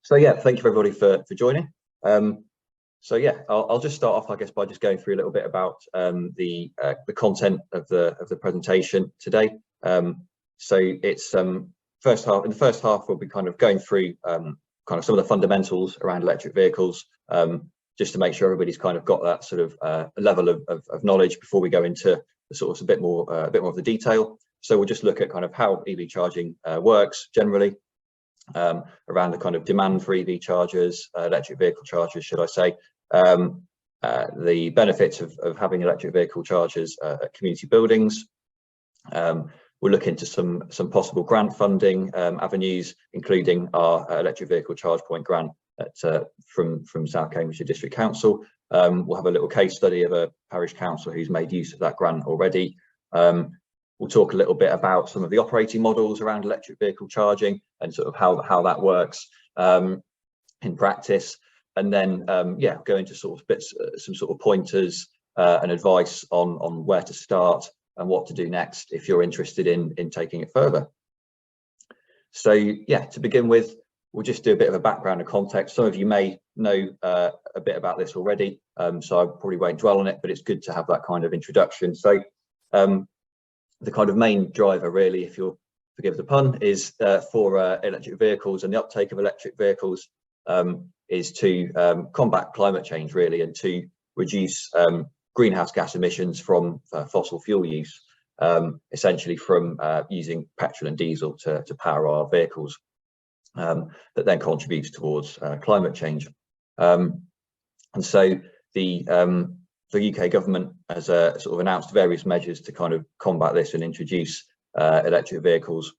So yeah, thank you everybody for joining. So yeah, I'll just start off, I guess, by just going through a little bit about the content of the presentation today. So it's in the first half we'll be kind of going through kind of some of the fundamentals around electric vehicles, just to make sure everybody's kind of got that sort of level of knowledge before we go into the sort of a bit more of the detail. So we'll just look at kind of how EV charging works generally, around the kind of demand for EV chargers, electric vehicle chargers, should I say, the benefits of having electric vehicle chargers at community buildings. We'll look into some possible grant funding avenues, including our electric vehicle charge point grant from South Cambridgeshire District Council. We'll have a little case study of a parish council who's made use of that grant already. We'll talk a little bit about some of the operating models around electric vehicle charging and sort of how that works in practice, and then yeah, go into sort of some sort of pointers and advice on where to start and what to do next if you're interested in taking it further. So yeah, to begin with, we'll just do a bit of a background and context. Some of you may know a bit about this already, so I probably won't dwell on it, but it's good to have that kind of introduction. So the kind of main driver, really, if you'll forgive the pun, is for electric vehicles and the uptake of electric vehicles is to combat climate change, really, and to reduce greenhouse gas emissions from fossil fuel use, essentially from using petrol and diesel to power our vehicles, that then contributes towards climate change. And so the UK government has sort of announced various measures to kind of combat this and introduce electric vehicles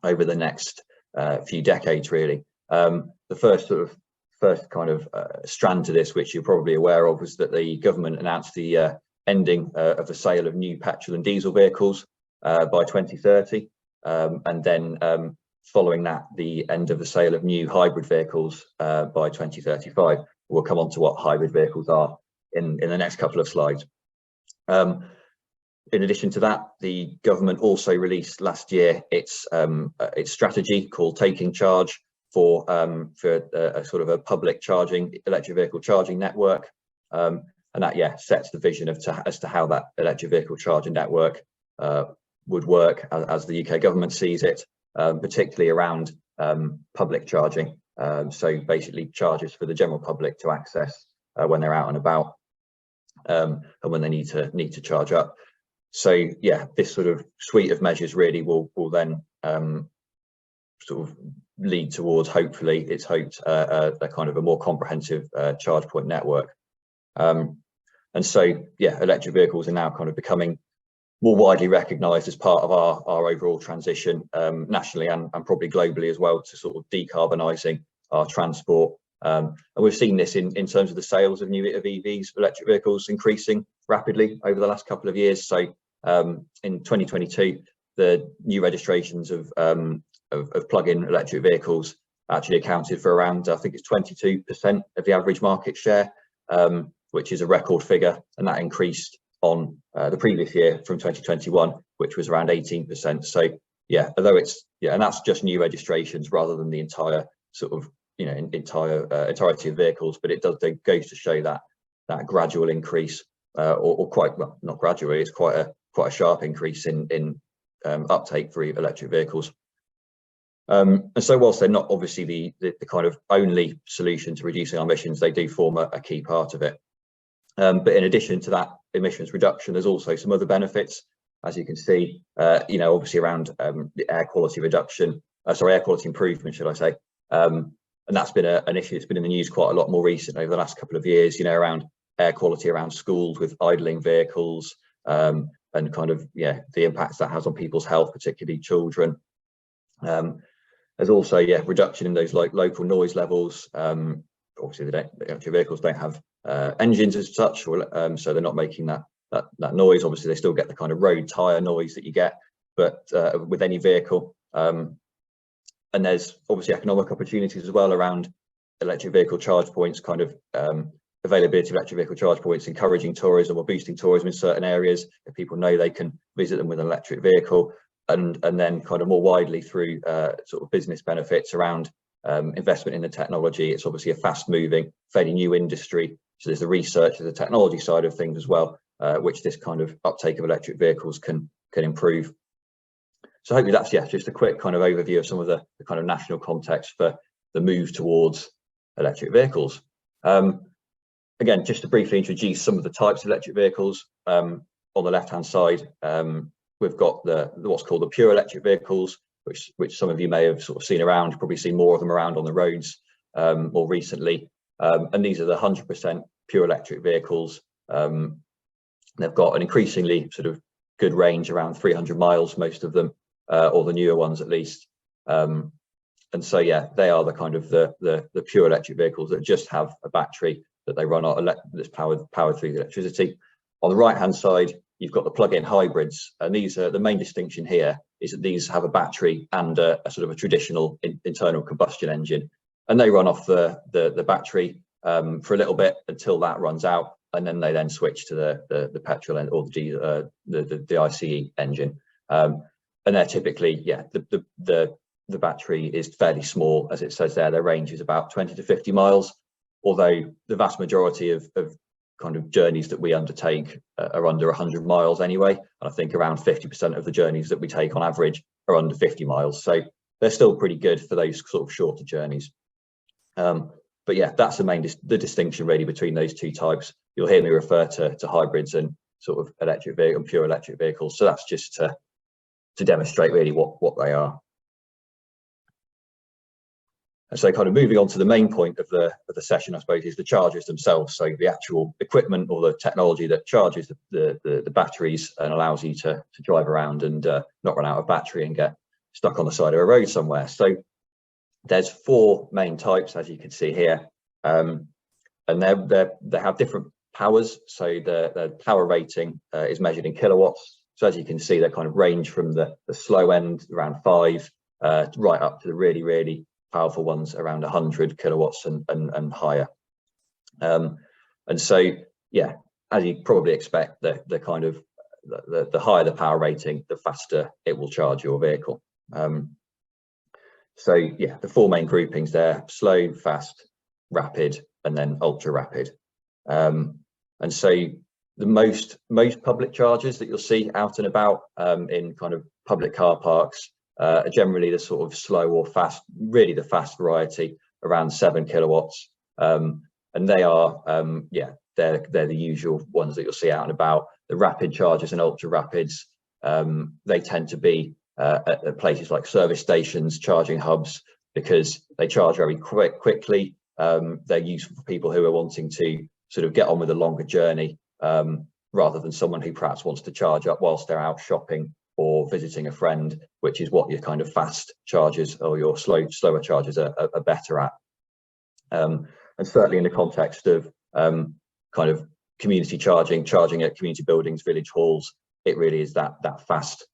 over the next few decades, really. The first kind of strand to this, which you're probably aware of, was that the government announced the ending of the sale of new petrol and diesel vehicles by 2030, and then following that, the end of the sale of new hybrid vehicles by 2035. We'll come on to what hybrid vehicles are in the next couple of slides. In addition to that, the government also released last year its strategy called Taking Charge for a sort of a public charging electric vehicle charging network, and that sets the vision as to how that electric vehicle charging network would work as the UK government sees it, particularly around public charging. So basically chargers for the general public to access when they're out and about, and when they need to charge up. So yeah, this sort of suite of measures really will then sort of lead towards, hopefully it's hoped, a kind of a more comprehensive charge point network. And so yeah, electric vehicles are now kind of becoming more widely recognised as part of our overall transition, nationally and probably globally as well, to sort of decarbonising our transport. And we've seen this in terms of the sales of EVs, electric vehicles, increasing rapidly over the last couple of years. So in 2022, the new registrations of plug-in electric vehicles actually accounted for around, I think it's 22% of the average market share, which is a record figure, and that increased on the previous year from 2021, which was around 18%. So yeah, although and that's just new registrations rather than the entire sort of entirety of vehicles, but it goes to show that gradual increase, or quite, well, not gradually, it's quite a sharp increase in uptake for electric vehicles. And so whilst they're not obviously the kind of only solution to reducing our emissions, they do form a key part of it. But in addition to that emissions reduction, there's also some other benefits, as you can see, obviously around the air quality reduction, air quality improvement, should I say. And that's been an issue that's been in the news quite a lot more recently over the last couple of years, around air quality around schools with idling vehicles, and kind of, the impacts that has on people's health, particularly children. There's also, reduction in those local noise levels. Obviously, the electric vehicles don't have engines as such, or so they're not making that noise. Obviously, they still get the kind of road tyre noise that you get, but with any vehicle. And there's obviously economic opportunities as well around electric vehicle charge points, kind of availability of electric vehicle charge points, encouraging tourism or boosting tourism in certain areas. If people know they can visit them with an electric vehicle, and then kind of more widely through sort of business benefits around investment in the technology. It's obviously a fast moving, fairly new industry. So there's the research, there's the technology side of things as well, which this kind of uptake of electric vehicles can improve. So hopefully that's, yeah, just a quick kind of overview of some of the kind of national context for the move towards electric vehicles. Again, just to briefly introduce some of the types of electric vehicles. On the left-hand side, we've got what's called the pure electric vehicles, which some of you may have sort of seen around. You've probably seen more of them around on the roads more recently. And these are the 100% pure electric vehicles. They've got an increasingly sort of good range, around 300 miles, most of them, or the newer ones at least. And so, yeah, they are the kind of the pure electric vehicles that just have a battery that they run on, that's powered through the electricity. On the right-hand side, you've got the plug-in hybrids, and these are the main distinction here is that these have a battery and a sort of a traditional internal combustion engine, and they run off the battery for a little bit until that runs out, and then they switch to the petrol or the ICE engine. And they're typically, yeah, the battery is fairly small, as it says there. Their range is about 20 to 50 miles, although the vast majority of kind of journeys that we undertake are under 100 miles anyway. And I think around 50% of the journeys that we take on average are under 50 miles. So they're still pretty good for those sort of shorter journeys. But yeah, that's the distinction really between those two types. You'll hear me refer to hybrids and sort of electric vehicle, pure electric vehicles. So that's just to demonstrate really what they are. And so kind of moving on to the main point of the session, I suppose, is the chargers themselves. So the actual equipment or the technology that charges the batteries and allows you to drive around and not run out of battery and get stuck on the side of a road somewhere. So there's 4 main types, as you can see here, and they have different powers. So the power rating is measured in kilowatts. So as you can see, they kind of range from the slow end around 5 right up to the really powerful ones around 100 kilowatts and higher. And so, yeah, as you probably expect, the kind of the higher the power rating, the faster it will charge your vehicle. So yeah, the 4 main groupings there: slow, fast, rapid, and then ultra rapid. And so the most public chargers that you'll see out and about in kind of public car parks are generally the sort of slow or fast, really the fast variety, around 7 kilowatts. And they are, yeah, they're the usual ones that you'll see out and about. The rapid chargers and ultra rapids, they tend to be at places like service stations, charging hubs, because they charge very quickly. They're useful for people who are wanting to sort of get on with a longer journey, rather than someone who perhaps wants to charge up whilst they're out shopping or visiting a friend, which is what your kind of fast chargers or your slower chargers are better at. And certainly in the context of kind of community charging at community buildings, village halls, it really is that fast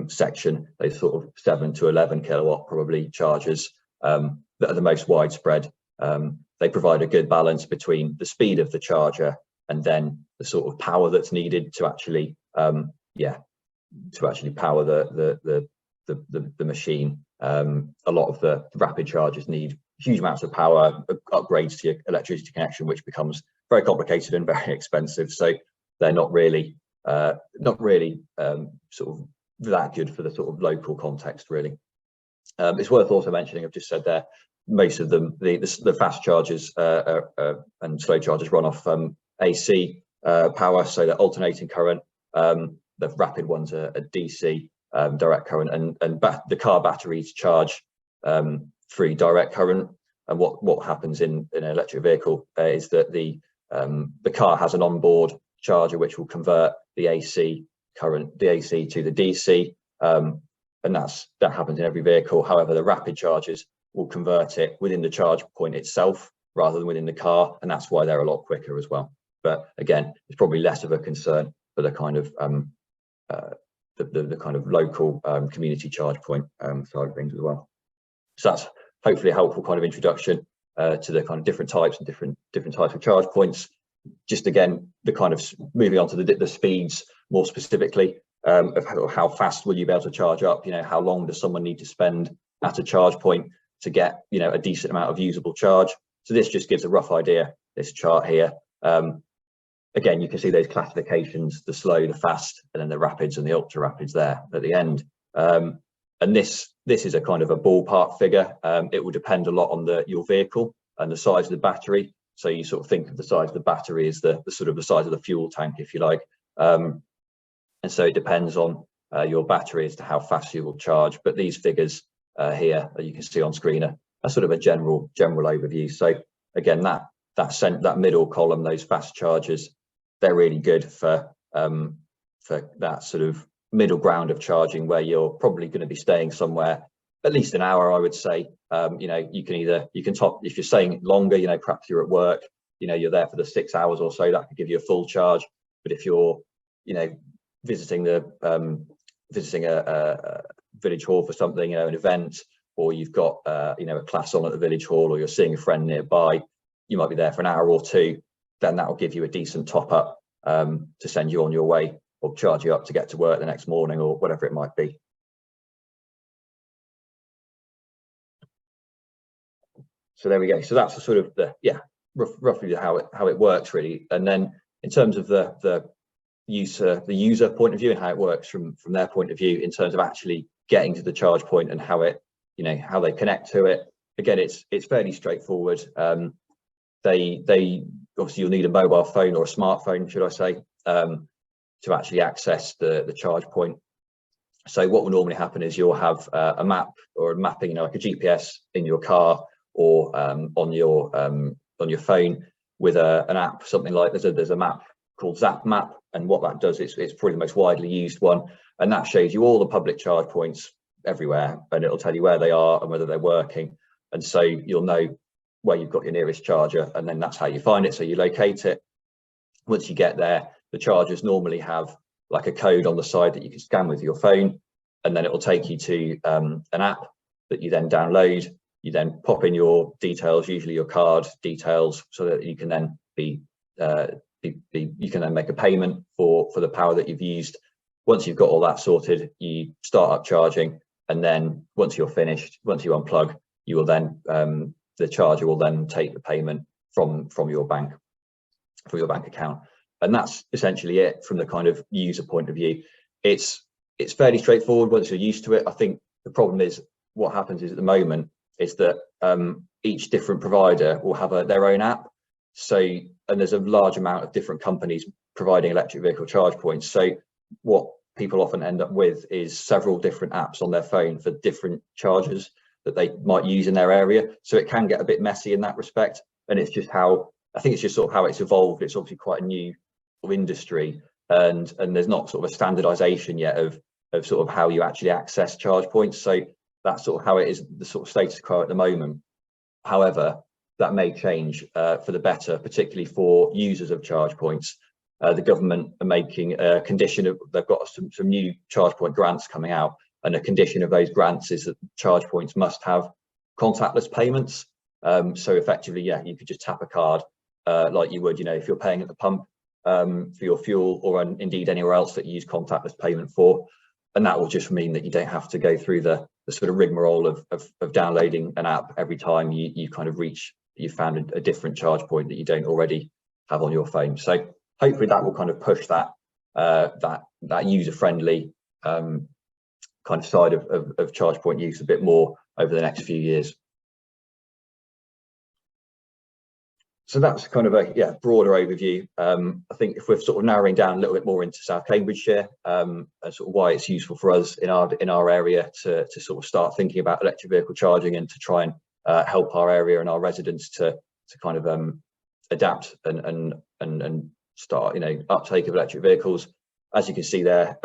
section. Those sort of 7 to 11 kilowatt probably chargers that are the most widespread. They provide a good balance between the speed of the charger and then the sort of power that's needed to actually power the machine. A lot of the rapid chargers need huge amounts of power, upgrades to your electricity connection, which becomes very complicated and very expensive. So they're not really sort of that good for the sort of local context, really. It's worth also mentioning, I've just said there, most of them, the fast chargers and slow chargers run off AC power, so they're alternating current. The rapid ones are DC, direct current, and the car batteries charge through direct current. And what happens in an electric vehicle is that the car has an onboard charger which will convert the AC current, the AC to the DC, and that happens in every vehicle. However, the rapid chargers will convert it within the charge point itself rather than within the car, and that's why they're a lot quicker as well. But again, it's probably less of a concern for the kind of the kind of local community charge point side of things as well. So that's hopefully a helpful kind of introduction to the kind of different types and different types of charge points. Just again, the kind of moving on to the speeds more specifically, of how fast will you be able to charge up? You know, how long does someone need to spend at a charge point? to get, you know, a decent amount of usable charge. So this just gives a rough idea, this chart here. Again, you can see those classifications, the slow, the fast, and then the rapids and the ultra rapids there at the end. And this is a kind of a ballpark figure. It will depend a lot on your vehicle and the size of the battery. So you sort of think of the size of the battery as the sort of the size of the fuel tank, if you like. And so it depends on your battery as to how fast you will charge. But these figures here that you can see on screen are sort of a general overview. So again, that middle column, those fast chargers, they're really good for that sort of middle ground of charging, where you're probably going to be staying somewhere at least an hour, I would say. You know, you can top, if you're staying longer, you know, perhaps you're at work, you know, you're there for the 6 hours or so, that could give you a full charge. But if you're, you know, visiting a village hall for something, you know, an event, or you've got you know, a class on at the village hall, or you're seeing a friend nearby, you might be there for an hour or two, then that will give you a decent top up to send you on your way, or charge you up to get to work the next morning, or whatever it might be. So there we go. So that's the sort of roughly how it works really. And then in terms of the user point of view and how it works from their point of view in terms of actually getting to the charge point and how it, you know, how they connect to it. Again, it's fairly straightforward. They obviously, you'll need a mobile phone or a smartphone, should I say, to actually access the charge point. So what will normally happen is you'll have a map or a mapping, you know, like a GPS in your car, or on your phone with an app, something like there's a map called Zap Map, and what that does, it's probably the most widely used one, and that shows you all the public charge points everywhere, and it'll tell you where they are and whether they're working, and so you'll know where you've got your nearest charger, and then that's how you find it. So you locate it. Once you get there, the chargers normally have like a code on the side that you can scan with your phone, and then it will take you to an app that you then download. You then pop in your details, usually your card details, so that you can then you can then make a payment for the power that you've used. Once you've got all that sorted, you start up charging, and then once you're finished, once you unplug, you will then the charger will then take the payment from your bank account, and that's essentially it from the kind of user point of view. It's fairly straightforward once you're used to it. I think the problem is what happens is at the moment is that each different provider will have their own app. So, and there's a large amount of different companies providing electric vehicle charge points. So what people often end up with is several different apps on their phone for different chargers that they might use in their area. So it can get a bit messy in that respect. And it's just how, I think it's just sort of how it's evolved. It's obviously quite a new industry, and there's not sort of a standardization yet of sort of how you actually access charge points. So that's sort of how it is, the sort of status quo at the moment. However, that may change for the better, particularly for users of charge points. The government are making a condition of, they've got some new charge point grants coming out, and a condition of those grants is that charge points must have contactless payments. So effectively, yeah, you could just tap a card like you would, you know, if you're paying at the pump for your fuel, or indeed anywhere else that you use contactless payment for. And that will just mean that you don't have to go through the sort of rigmarole of downloading an app every time you kind of you've found a different charge point that you don't already have on your phone. So hopefully that will kind of push that user-friendly kind of side of charge point use a bit more over the next few years. So that's kind of a broader overview. I think if we're sort of narrowing down a little bit more into South Cambridgeshire, and sort of why it's useful for us in our area to sort of start thinking about electric vehicle charging, and to try and help our area and our residents to kind of adapt and start, you know, uptake of electric vehicles. As you can see there,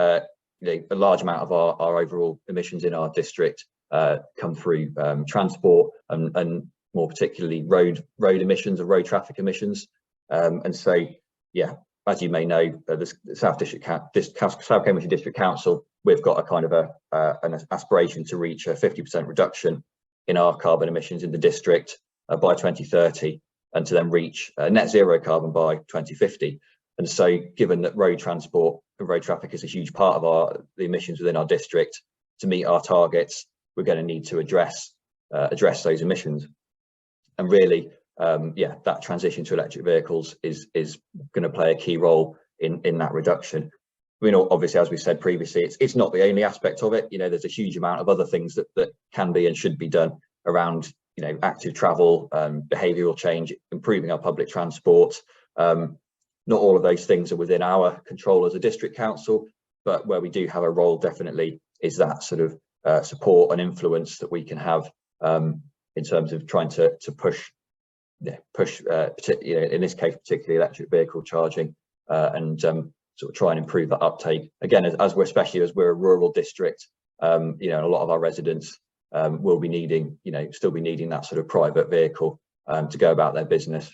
you know, a large amount of our overall emissions in our district come through transport, and more particularly road emissions, or road traffic emissions. And so, yeah, as you may know, the South Cambridgeshire District Council, we've got a kind of an aspiration to reach a 50% reduction in our carbon emissions in the district by 2030, and to then reach net zero carbon by 2050. And so, given that road transport and road traffic is a huge part of the emissions within our district, to meet our targets, we're going to need to address address those emissions. And really, yeah, that transition to electric vehicles is going to play a key role in that reduction. I mean, obviously, as we said previously, it's not the only aspect of it. You know, there's a huge amount of other things that can be and should be done around, you know, active travel, behavioural change, improving our public transport. Not all of those things are within our control as a district council, but where we do have a role definitely is that sort of support and influence that we can have in terms of trying to push, you know, in this case, particularly electric vehicle charging, and sort of try and improve that uptake. Again, especially as we're a rural district, you know, a lot of our residents will be needing, you know, still be needing that sort of private vehicle to go about their business.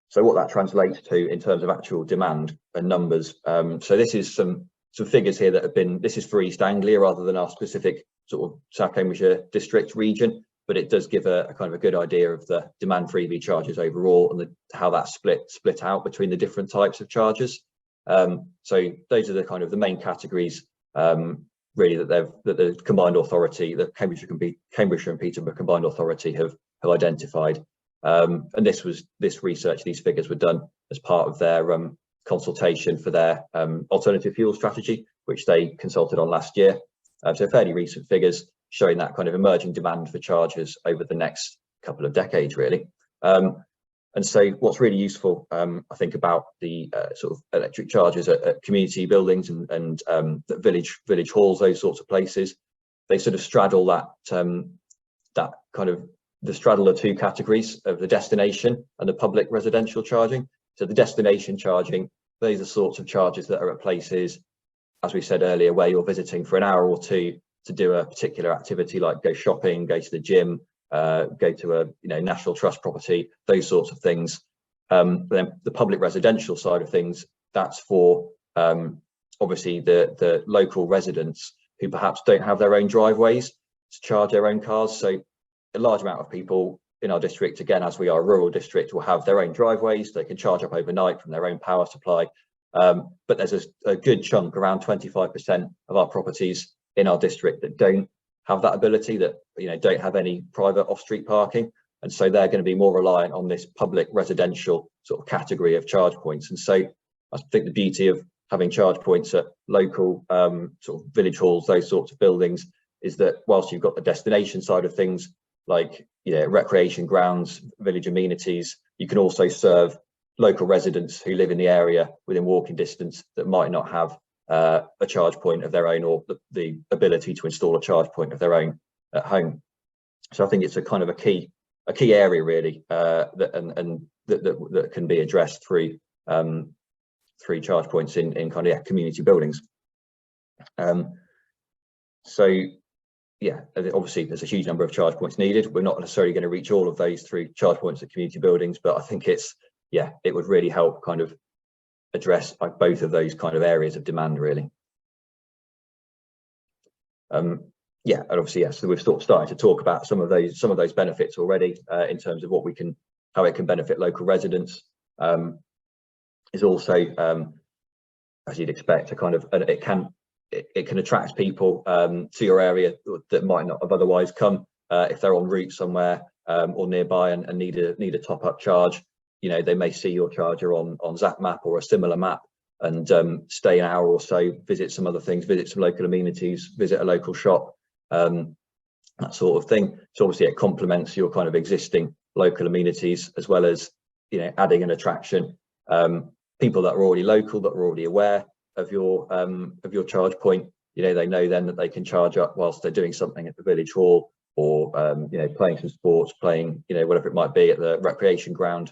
So what that translates to in terms of actual demand and numbers. So this is some figures here that have been, this is for East Anglia rather than our specific sort of South Cambridgeshire district region, but it does give a kind of a good idea of the demand for EV chargers overall and how that's split out between the different types of chargers. So those are the kind of the main categories really that the combined authority, the Cambridgeshire and Peterborough Combined Authority have identified. And this research, these figures were done as part of their consultation for their alternative fuel strategy, which they consulted on last year. So fairly recent figures showing that kind of emerging demand for chargers over the next couple of decades, really. And so what's really useful, I think, about the sort of electric chargers at community buildings and village halls, those sorts of places, they sort of straddle that kind of straddle the two categories of the destination and the public residential charging. So the destination charging, these are sorts of chargers that are at places, as we said earlier, where you're visiting for an hour or two to do a particular activity like go shopping, go to the gym, go to a National Trust property, those sorts of things. Then the public residential side of things, that's for obviously the local residents who perhaps don't have their own driveways to charge their own cars. So a large amount of people in our district, again, as we are a rural district, will have their own driveways. They can charge up overnight from their own power supply. But there's a good chunk, around 25% of our properties in our district that don't have that ability, that don't have any private off-street parking, and so they're going to be more reliant on this public residential sort of category of charge points. And so I think the beauty of having charge points at local sort of village halls, those sorts of buildings, is that whilst you've got the destination side of things, like recreation grounds, village amenities, you can also serve local residents who live in the area within walking distance that might not have a charge point of their own, or the ability to install a charge point of their own at home. So I think it's a kind of a key area really, that can be addressed through charge points in kind of community buildings. So yeah, obviously there's a huge number of charge points needed. We're not necessarily going to reach all of those through charge points at community buildings, but I think it would really help kind of address both of those kind of areas of demand, really. And obviously, so we've sort of started to talk about some of those benefits already in terms of how it can benefit local residents. Is also, as you'd expect, it can attract people to your area that might not have otherwise come if they're en route somewhere or nearby and need a top-up charge. They may see your charger on ZapMap or a similar map and stay an hour or so, visit some other things, visit some local amenities, visit a local shop, that sort of thing. So obviously it complements your kind of existing local amenities, as well as adding an attraction. People that are already local, that are already aware of your charge point, they know then that they can charge up whilst they're doing something at the village hall, or playing some sports, playing whatever it might be at the recreation ground.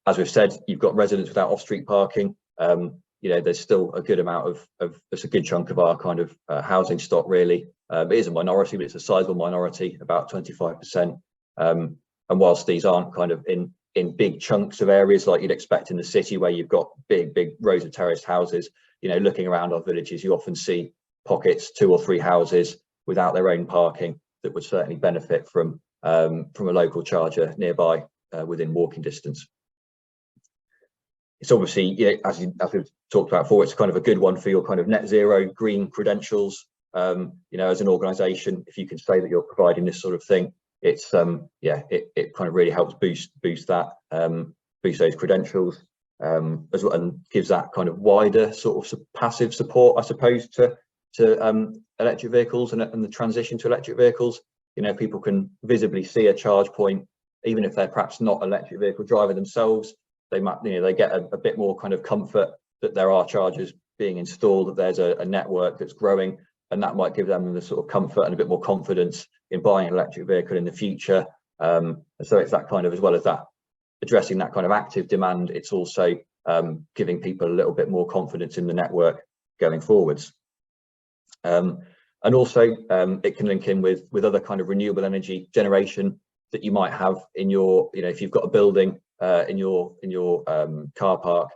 As we've said, you've got residents without off-street parking. There's still a good amount of it's a good chunk of our kind of housing stock, really. It is a minority, but it's a sizable minority, about 25%. And whilst these aren't kind of in big chunks of areas like you'd expect in the city, where you've got big rows of terraced houses, looking around our villages, you often see pockets, 2 or 3 houses without their own parking that would certainly benefit from a local charger nearby within walking distance. it's obviously, as we've talked about before, it's kind of a good one for your kind of net zero green credentials. As an organisation, if you can say that you're providing this sort of thing, it's it kind of really helps boost that, boost those credentials, as well, and gives that kind of wider sort of passive support, I suppose, to electric vehicles and the transition to electric vehicles. People can visibly see a charge point, even if they're perhaps not electric vehicle driver themselves. They might, they get a bit more kind of comfort that there are chargers being installed, that there's a network that's growing, and that might give them the sort of comfort and a bit more confidence in buying an electric vehicle in the future. So it's that kind of, as well as that, addressing that kind of active demand, it's also giving people a little bit more confidence in the network going forwards. And also it can link in with other kind of renewable energy generation that you might have in your, if you've got a building in your car park,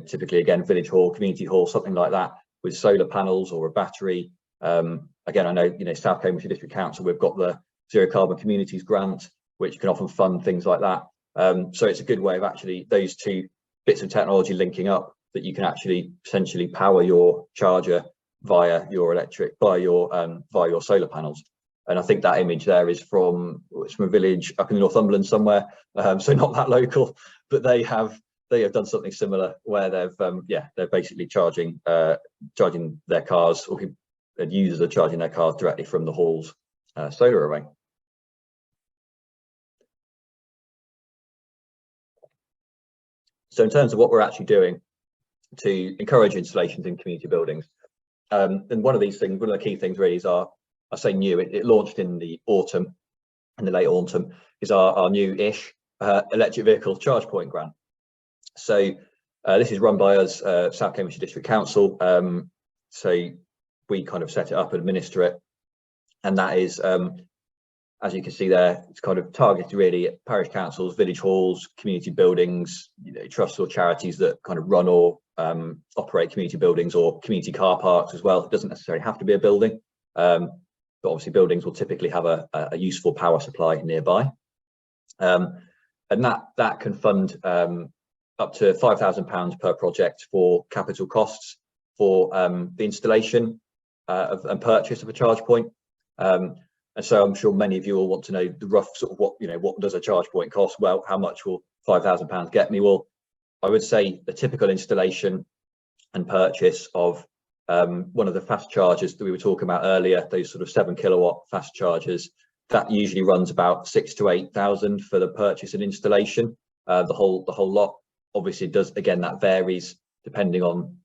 typically again village hall, community hall, something like that, with solar panels or a battery. Again, I know, South Cambridgeshire District Council, we've got the Zero Carbon Communities grant, which can often fund things like that. So it's a good way of actually those two bits of technology linking up, that you can actually potentially power your charger via your solar panels. And I think that image there is from a village up in Northumberland somewhere, so not that local, but they have done something similar where they're basically charging their cars, or users are charging their cars directly from the hall's solar array. So in terms of what we're actually doing to encourage installations in community buildings, and one of the key things really is I say new, it launched in the late autumn, is our new-ish electric vehicle charge point grant. So this is run by us, South Cambridgeshire District Council. So we kind of set it up and administer it, and that is, as you can see there, it's kind of targeted really at parish councils, village halls, community buildings, trusts or charities that kind of run or operate community buildings, or community car parks as well. It doesn't necessarily have to be a building, but obviously buildings will typically have a useful power supply nearby, and that can fund up to £5,000 per project for capital costs for the installation and purchase of a charge point. And so I'm sure many of you will want to know the rough sort of what does a charge point cost? Well, how much will £5,000 get me? Well, I would say the typical installation and purchase of one of the fast chargers that we were talking about earlier, those sort of 7 kilowatt fast chargers, that usually runs about 6,000 to 8,000 for the purchase and installation. The whole lot obviously does, again, that varies depending on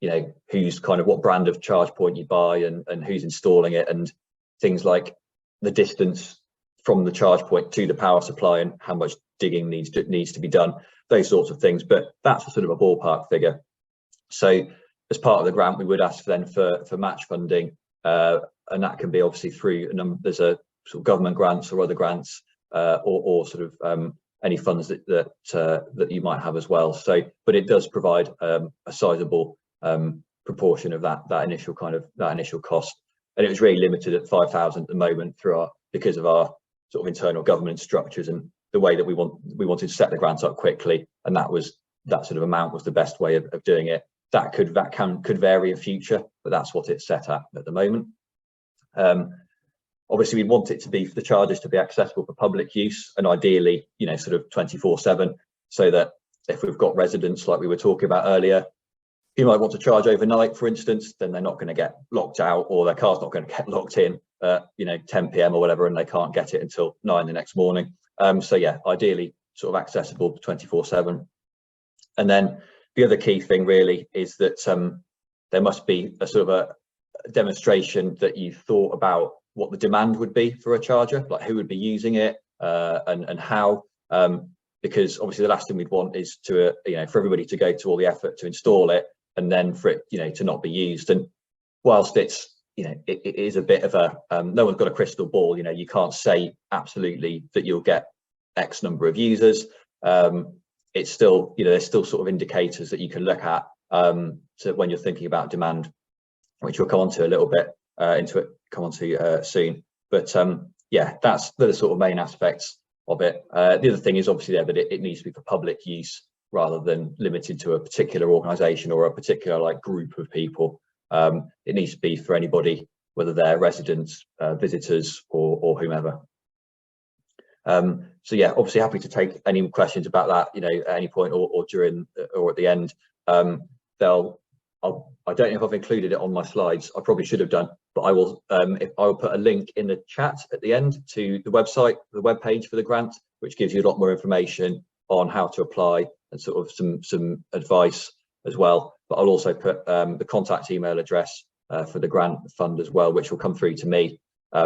what brand of charge point you buy and who's installing it, and things like the distance from the charge point to the power supply and how much digging needs to be done, those sorts of things. But that's a sort of a ballpark figure. So as part of the grant, we would ask then for match funding, and that can be obviously through there's a sort of government grants or other grants, or sort of any funds that you might have as well. So, but it does provide a sizable proportion of that initial cost. And it was really limited at 5,000 at the moment because of our sort of internal government structures and the way that we wanted to set the grants up quickly, and that sort of amount was the best way of doing it. That could vary in future, but that's what it's set at the moment. Obviously, we want it to be for the chargers to be accessible for public use, and ideally, sort of 24/7, so that if we've got residents like we were talking about earlier, who might want to charge overnight, for instance, then they're not going to get locked out, or their car's not going to get locked in at 10 p.m. or whatever, and they can't get it until 9 the next morning. So yeah, ideally sort of accessible 24/7. And then the other key thing really is that there must be a sort of a demonstration that you thought about what the demand would be for a charger, like who would be using it and how, because obviously the last thing we'd want is to for everybody to go to all the effort to install it and then for it to not be used. And whilst it's it is a bit of a no one's got a crystal ball, you can't say absolutely that you'll get X number of users. It's still there's still sort of indicators that you can look at to when you're thinking about demand, which we'll come on to a little bit soon. But yeah, that's the sort of main aspects of it. The other thing is obviously there, but it needs to be for public use. rather than limited to a particular organisation or a particular like group of people. It needs to be for anybody, whether they're residents, visitors, or whomever. So yeah, obviously happy to take any questions about that, you know, at any point or during or at the end. I don't know if I've included it on my slides. I probably should have done, but I will. I will put a link in the chat at the end to the website, the web page for the grant, which gives you a lot more information on how to apply and sort of some advice as well. But I'll also put the contact email address for the grant fund as well, which will come through to me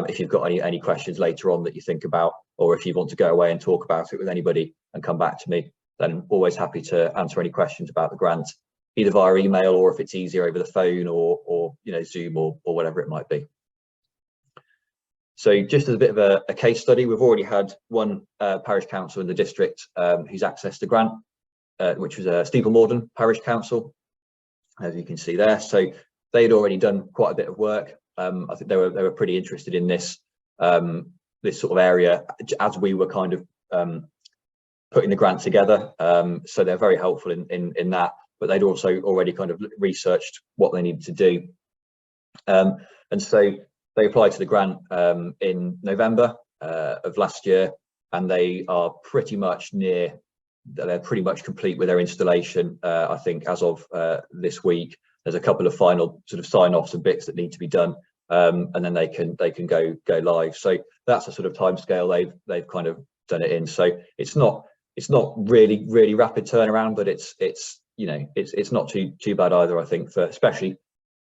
if you've got any questions later on that you think about, or if you want to go away and talk about it with anybody and come back to me, then always happy to answer any questions about the grant, either via email or if it's easier over the phone or you know, Zoom or whatever it might be. So just as a bit of a case study, we've already had one parish council in the district who's accessed the grant, which was Steeple Morden Parish Council, as you can see there. So they'd already done quite a bit of work. I think they were pretty interested in this this sort of area as we were kind of putting the grant together. So they're very helpful in that. But they'd also already kind of researched what they needed to do. And so they applied to the grant in November of last year, and they are pretty much they're pretty much complete with their installation. I think as of this week, there's a couple of final sort of sign-offs and bits that need to be done, and then they can go live. So that's a sort of timescale they've kind of done it in. So it's not really rapid turnaround, but it's you know, it's not too bad either, I think, especially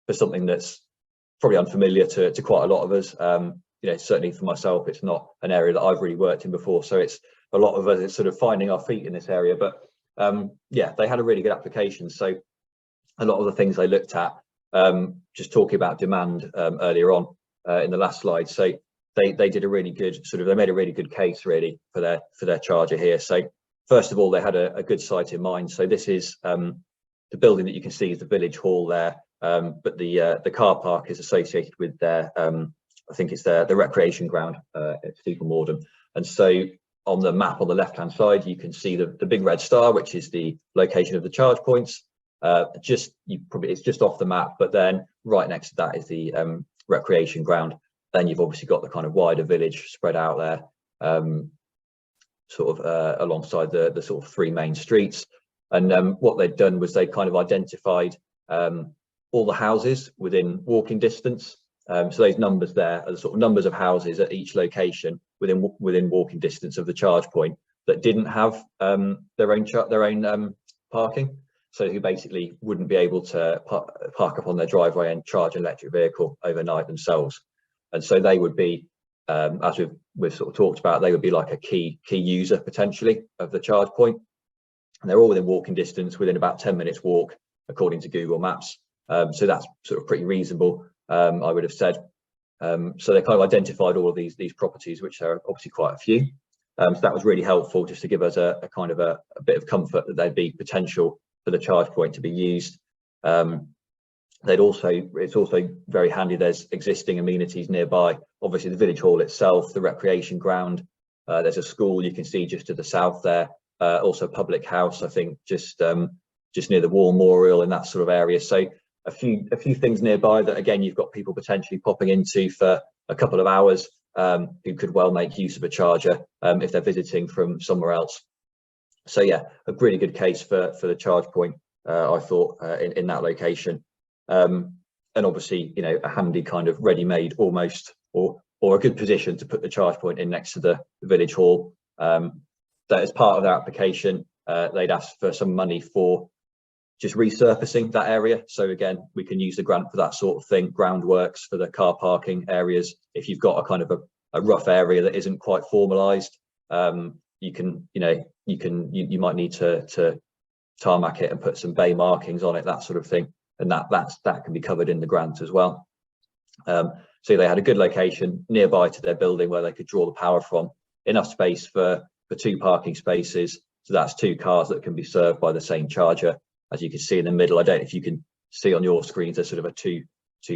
for something that's probably unfamiliar to quite a lot of us. You know, certainly for myself, it's not an area that I've really worked in before, so it's a lot of us, it's sort of finding our feet in this area. But yeah, they had a really good application. So a lot of the things they looked at, just talking about demand earlier on in the last slide. So they did a really good they made a really good case really for their charger here. So first of all, they had a good site in mind. So this is the building that you can see is the village hall there, but the car park is associated with their I think it's the recreation ground at Steeple Morden. And so on the map on the left hand side, you can see the big red star, which is the location of the charge points. It's just off the map, but then right next to that is the recreation ground. Then you've obviously got the kind of wider village spread out there, sort of alongside the sort of three main streets. And what they'd done was they kind of identified all the houses within walking distance. So those numbers there are the sort of numbers of houses at each location within walking distance of the charge point that didn't have their own parking. So who basically wouldn't be able to park up on their driveway and charge an electric vehicle overnight themselves. And so they would be, as we've sort of talked about, they would be like a key user potentially of the charge point. And they're all within walking distance, within about 10 minutes walk, according to Google Maps. So that's sort of pretty reasonable, I would have said. So they kind of identified all of these properties, which are obviously quite a few. So that was really helpful, just to give us a kind of a bit of comfort that there'd be potential for the charge point to be used. It's also very handy, there's existing amenities nearby, obviously the village hall itself, the recreation ground, there's a school you can see just to the south there, also a public house, I think just near the War Memorial in that sort of area. So a few things nearby that again you've got people potentially popping into for a couple of hours who could well make use of a charger if they're visiting from somewhere else. So yeah, a really good case for the charge point, I thought, in that location. And obviously, you know, a handy kind of ready-made almost, or a good position to put the charge point in next to the village hall. That as part of their application, they'd asked for some money for just resurfacing that area. So again, we can use the grant for that sort of thing, groundworks for the car parking areas. If you've got a kind of a rough area that isn't quite formalized, you might need to tarmac it and put some bay markings on it, that sort of thing. And that can be covered in the grant as well. So they had a good location nearby to their building where they could draw the power from, enough space for 2 parking spaces. So that's 2 cars that can be served by the same charger. As you can see in the middle, I don't know if you can see on your screens, there's sort of a two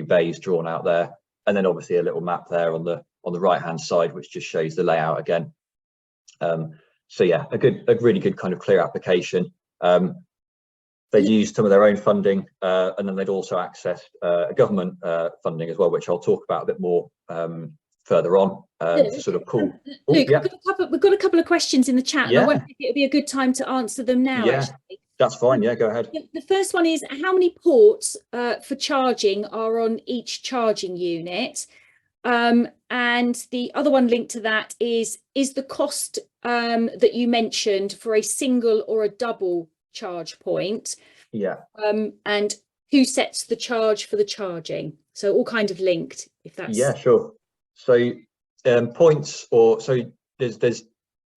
bays drawn out there. And then obviously a little map there on the right hand side, which just shows the layout again. So yeah, a really good kind of clear application. They'd used some of their own funding, and then they'd also accessed government funding as well, which I'll talk about a bit more further on, to sort of pull. Luke, yeah. We've got a couple of questions in the chat, and I wonder if it would be a good time to answer them now. Yeah, actually. That's fine. Yeah, go ahead. The first one is, how many ports for charging are on each charging unit? And the other one linked to that is the cost that you mentioned for a single or a double charge point? Yeah. And who sets the charge for the charging? So all kind of linked, if that's... Yeah, sure. So points, or so there's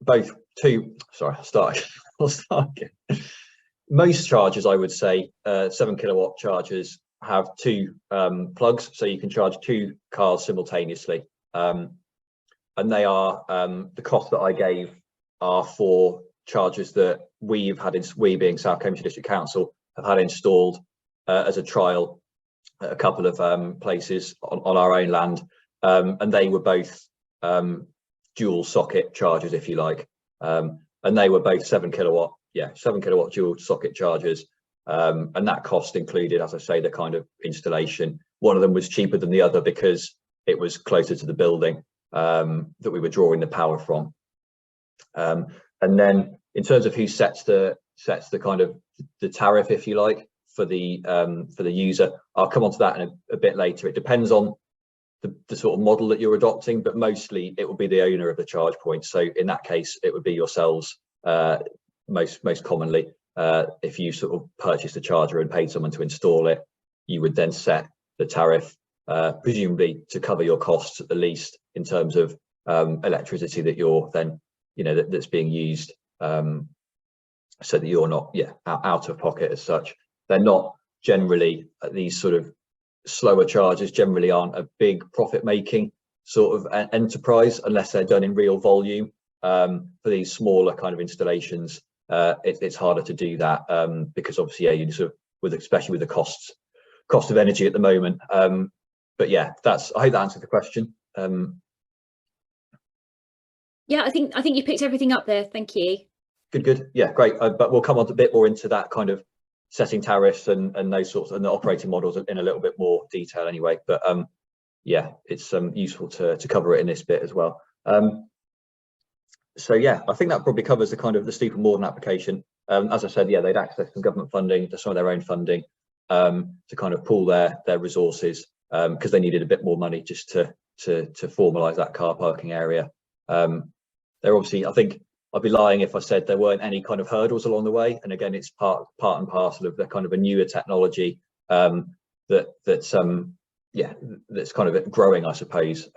both two. Sorry, I'll start again. Most chargers, I would say, 7 kilowatt chargers have two plugs, so you can charge two cars simultaneously. And they are, the cost that I gave are for chargers that we being South Cambridgeshire District Council have had installed as a trial at a couple of places on our own land. And they were both dual socket chargers, if you like. And they were both 7 kilowatt dual socket chargers. And that cost included, as I say, the kind of installation. One of them was cheaper than the other because it was closer to the building that we were drawing the power from. And then in terms of who sets the kind of the tariff, if you like, for the user, I'll come on to that in a bit later. It depends on the sort of model that you're adopting, but mostly it will be the owner of the charge point. So in that case, it would be yourselves most commonly. If you sort of purchased a charger and paid someone to install it, you would then set the tariff, presumably to cover your costs at the least in terms of electricity that you're then, that's being used, so that you're not, out of pocket as such. They're not generally, these sort of slower chargers generally aren't a big profit making sort of enterprise unless they're done in real volume. For these smaller kind of installations, it's harder to do that because obviously, you sort of especially with the cost of energy at the moment. But yeah, I hope that answered the question. Yeah, I think you picked everything up there. Thank you. Good. Yeah, great. But we'll come on a bit more into that kind of setting tariffs and those sorts and the operating models in a little bit more detail anyway. But yeah, it's useful to cover it in this bit as well. So yeah, I think that probably covers the kind of the Steeple Morden application. As I said, yeah, they'd access some government funding, some of their own funding, to kind of pool their resources because they needed a bit more money just to formalise that car parking area. They're obviously, I think I'd be lying if I said there weren't any kind of hurdles along the way. And again, it's part and parcel of the kind of a newer technology that's kind of growing, I suppose.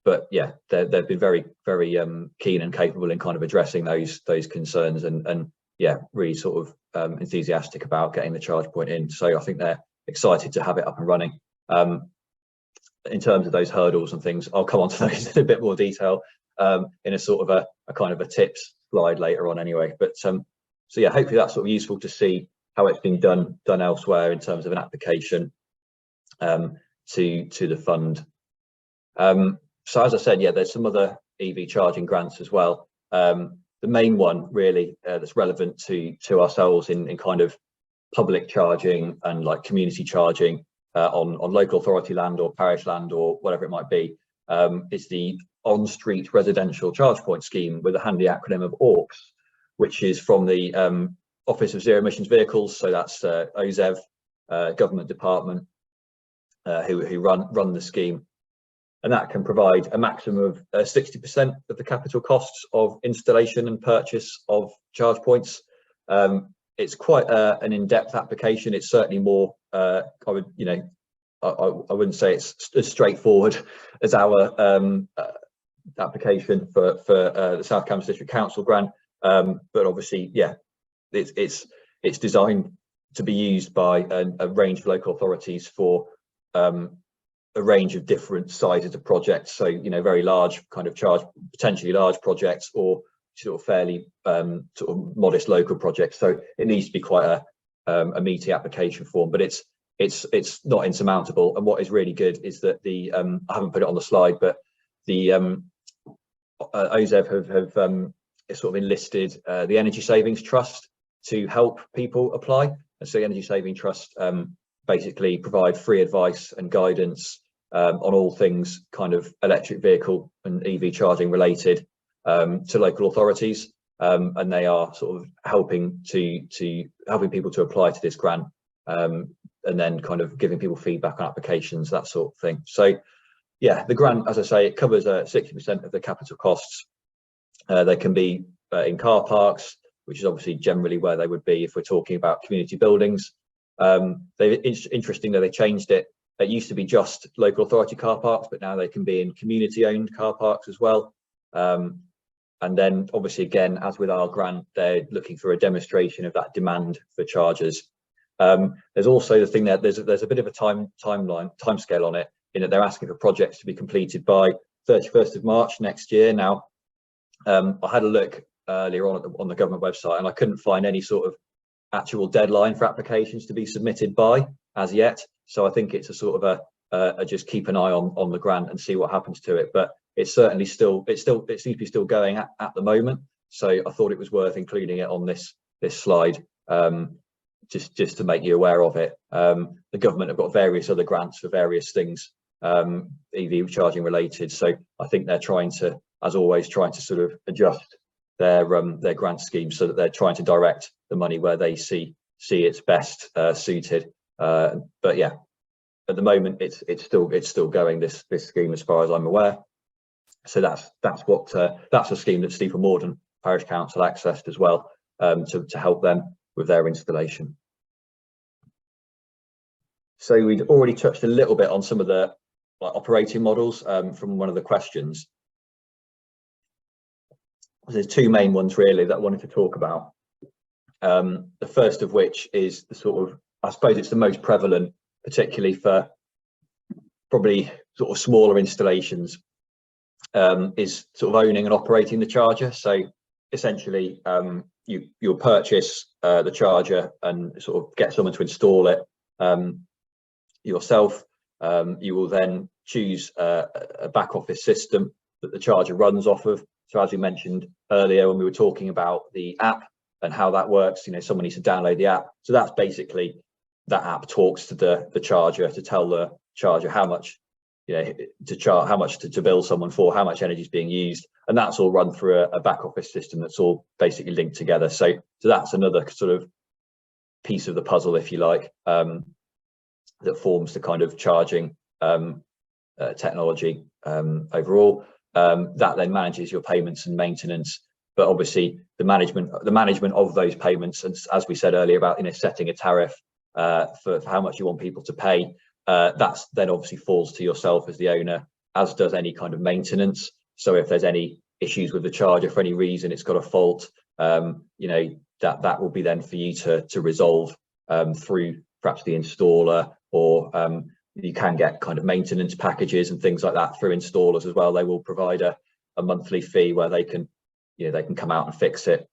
But yeah, they've been very, very keen and capable in kind of addressing those concerns and yeah, really sort of enthusiastic about getting the charge point in. So I think they're excited to have it up and running. In terms of those hurdles and things, I'll come on to those in a bit more detail in a sort of a kind of a tips slide later on anyway. But so yeah, hopefully that's sort of useful to see how it's been done elsewhere in terms of an application to the fund. So as I said, yeah, there's some other EV charging grants as well. The main one really that's relevant to ourselves in kind of public charging and like community charging on local authority land or parish land or whatever it might be, is the on-street residential charge point scheme with a handy acronym of ORCS, which is from the Office of Zero Emissions Vehicles. So that's OZEV, government department who run the scheme. And that can provide a maximum of 60% of the capital costs of installation and purchase of charge points. It's quite an in-depth application. It's certainly more, I wouldn't say it's as straightforward as our application for the South Cambridgeshire District Council grant. But obviously, yeah, it's designed to be used by a range of local authorities for a range of different sizes of projects. So, very large kind of potentially large projects or sort of fairly sort of modest local projects. So it needs to be quite a meaty application form, but it's not insurmountable. And what is really good is that I haven't put it on the slide, but the OZEV have sort of enlisted the Energy Savings Trust to help people apply. And so the Energy Saving Trust basically provide free advice and guidance on all things kind of electric vehicle and EV charging related to local authorities, and they are sort of helping people to apply to this grant, and then kind of giving people feedback on applications, that sort of thing. So yeah, the grant, as I say, it covers 60% of the capital costs. They can be in car parks, which is obviously generally where they would be if we're talking about community buildings. Interestingly, they changed it. It used to be just local authority car parks, but now they can be in community owned car parks as well. And then obviously, again, as with our grant, they're looking for a demonstration of that demand for chargers. There's also the thing that there's a bit of a timescale on it, in that they're asking for projects to be completed by 31st of March next year. Now, I had a look earlier on the government website, and I couldn't find any sort of actual deadline for applications to be submitted by as yet. So I think it's a sort of a just keep an eye on the grant and see what happens to it. But it's certainly it seems to be still going at the moment. So I thought it was worth including it on this slide, just to make you aware of it. The government have got various other grants for various things, EV charging related. So I think they're trying to, as always, sort of adjust their grant scheme so that they're trying to direct the money where they see it's best suited. But yeah, at the moment it's still going, this scheme, as far as I'm aware. So that's a scheme that Steeple Morden Parish Council accessed as well, to help them with their installation. So we'd already touched a little bit on some of the operating models from one of the questions. There's two main ones really that I wanted to talk about. The first of which is the sort of, I suppose it's the most prevalent, particularly for probably sort of smaller installations, is sort of owning and operating the charger. So essentially, you'll purchase the charger and sort of get someone to install it yourself. You will then choose a back office system that the charger runs off of. So as we mentioned earlier when we were talking about the app and how that works, someone needs to download the app. So that's basically, that app talks to the charger to tell the charger how much, how much to bill someone for, how much energy is being used, and that's all run through a back office system that's all basically linked together. So that's another sort of piece of the puzzle, if you like, that forms the kind of charging technology overall. That then manages your payments and maintenance, but obviously the management of those payments, and as we said earlier about setting a tariff for how much you want people to pay, that's then obviously falls to yourself as the owner, as does any kind of maintenance. So if there's any issues with the charger for any reason, it's got a fault, that will be then for you to resolve through perhaps the installer, or you can get kind of maintenance packages and things like that through installers as well. They will provide a monthly fee where they can come out and fix it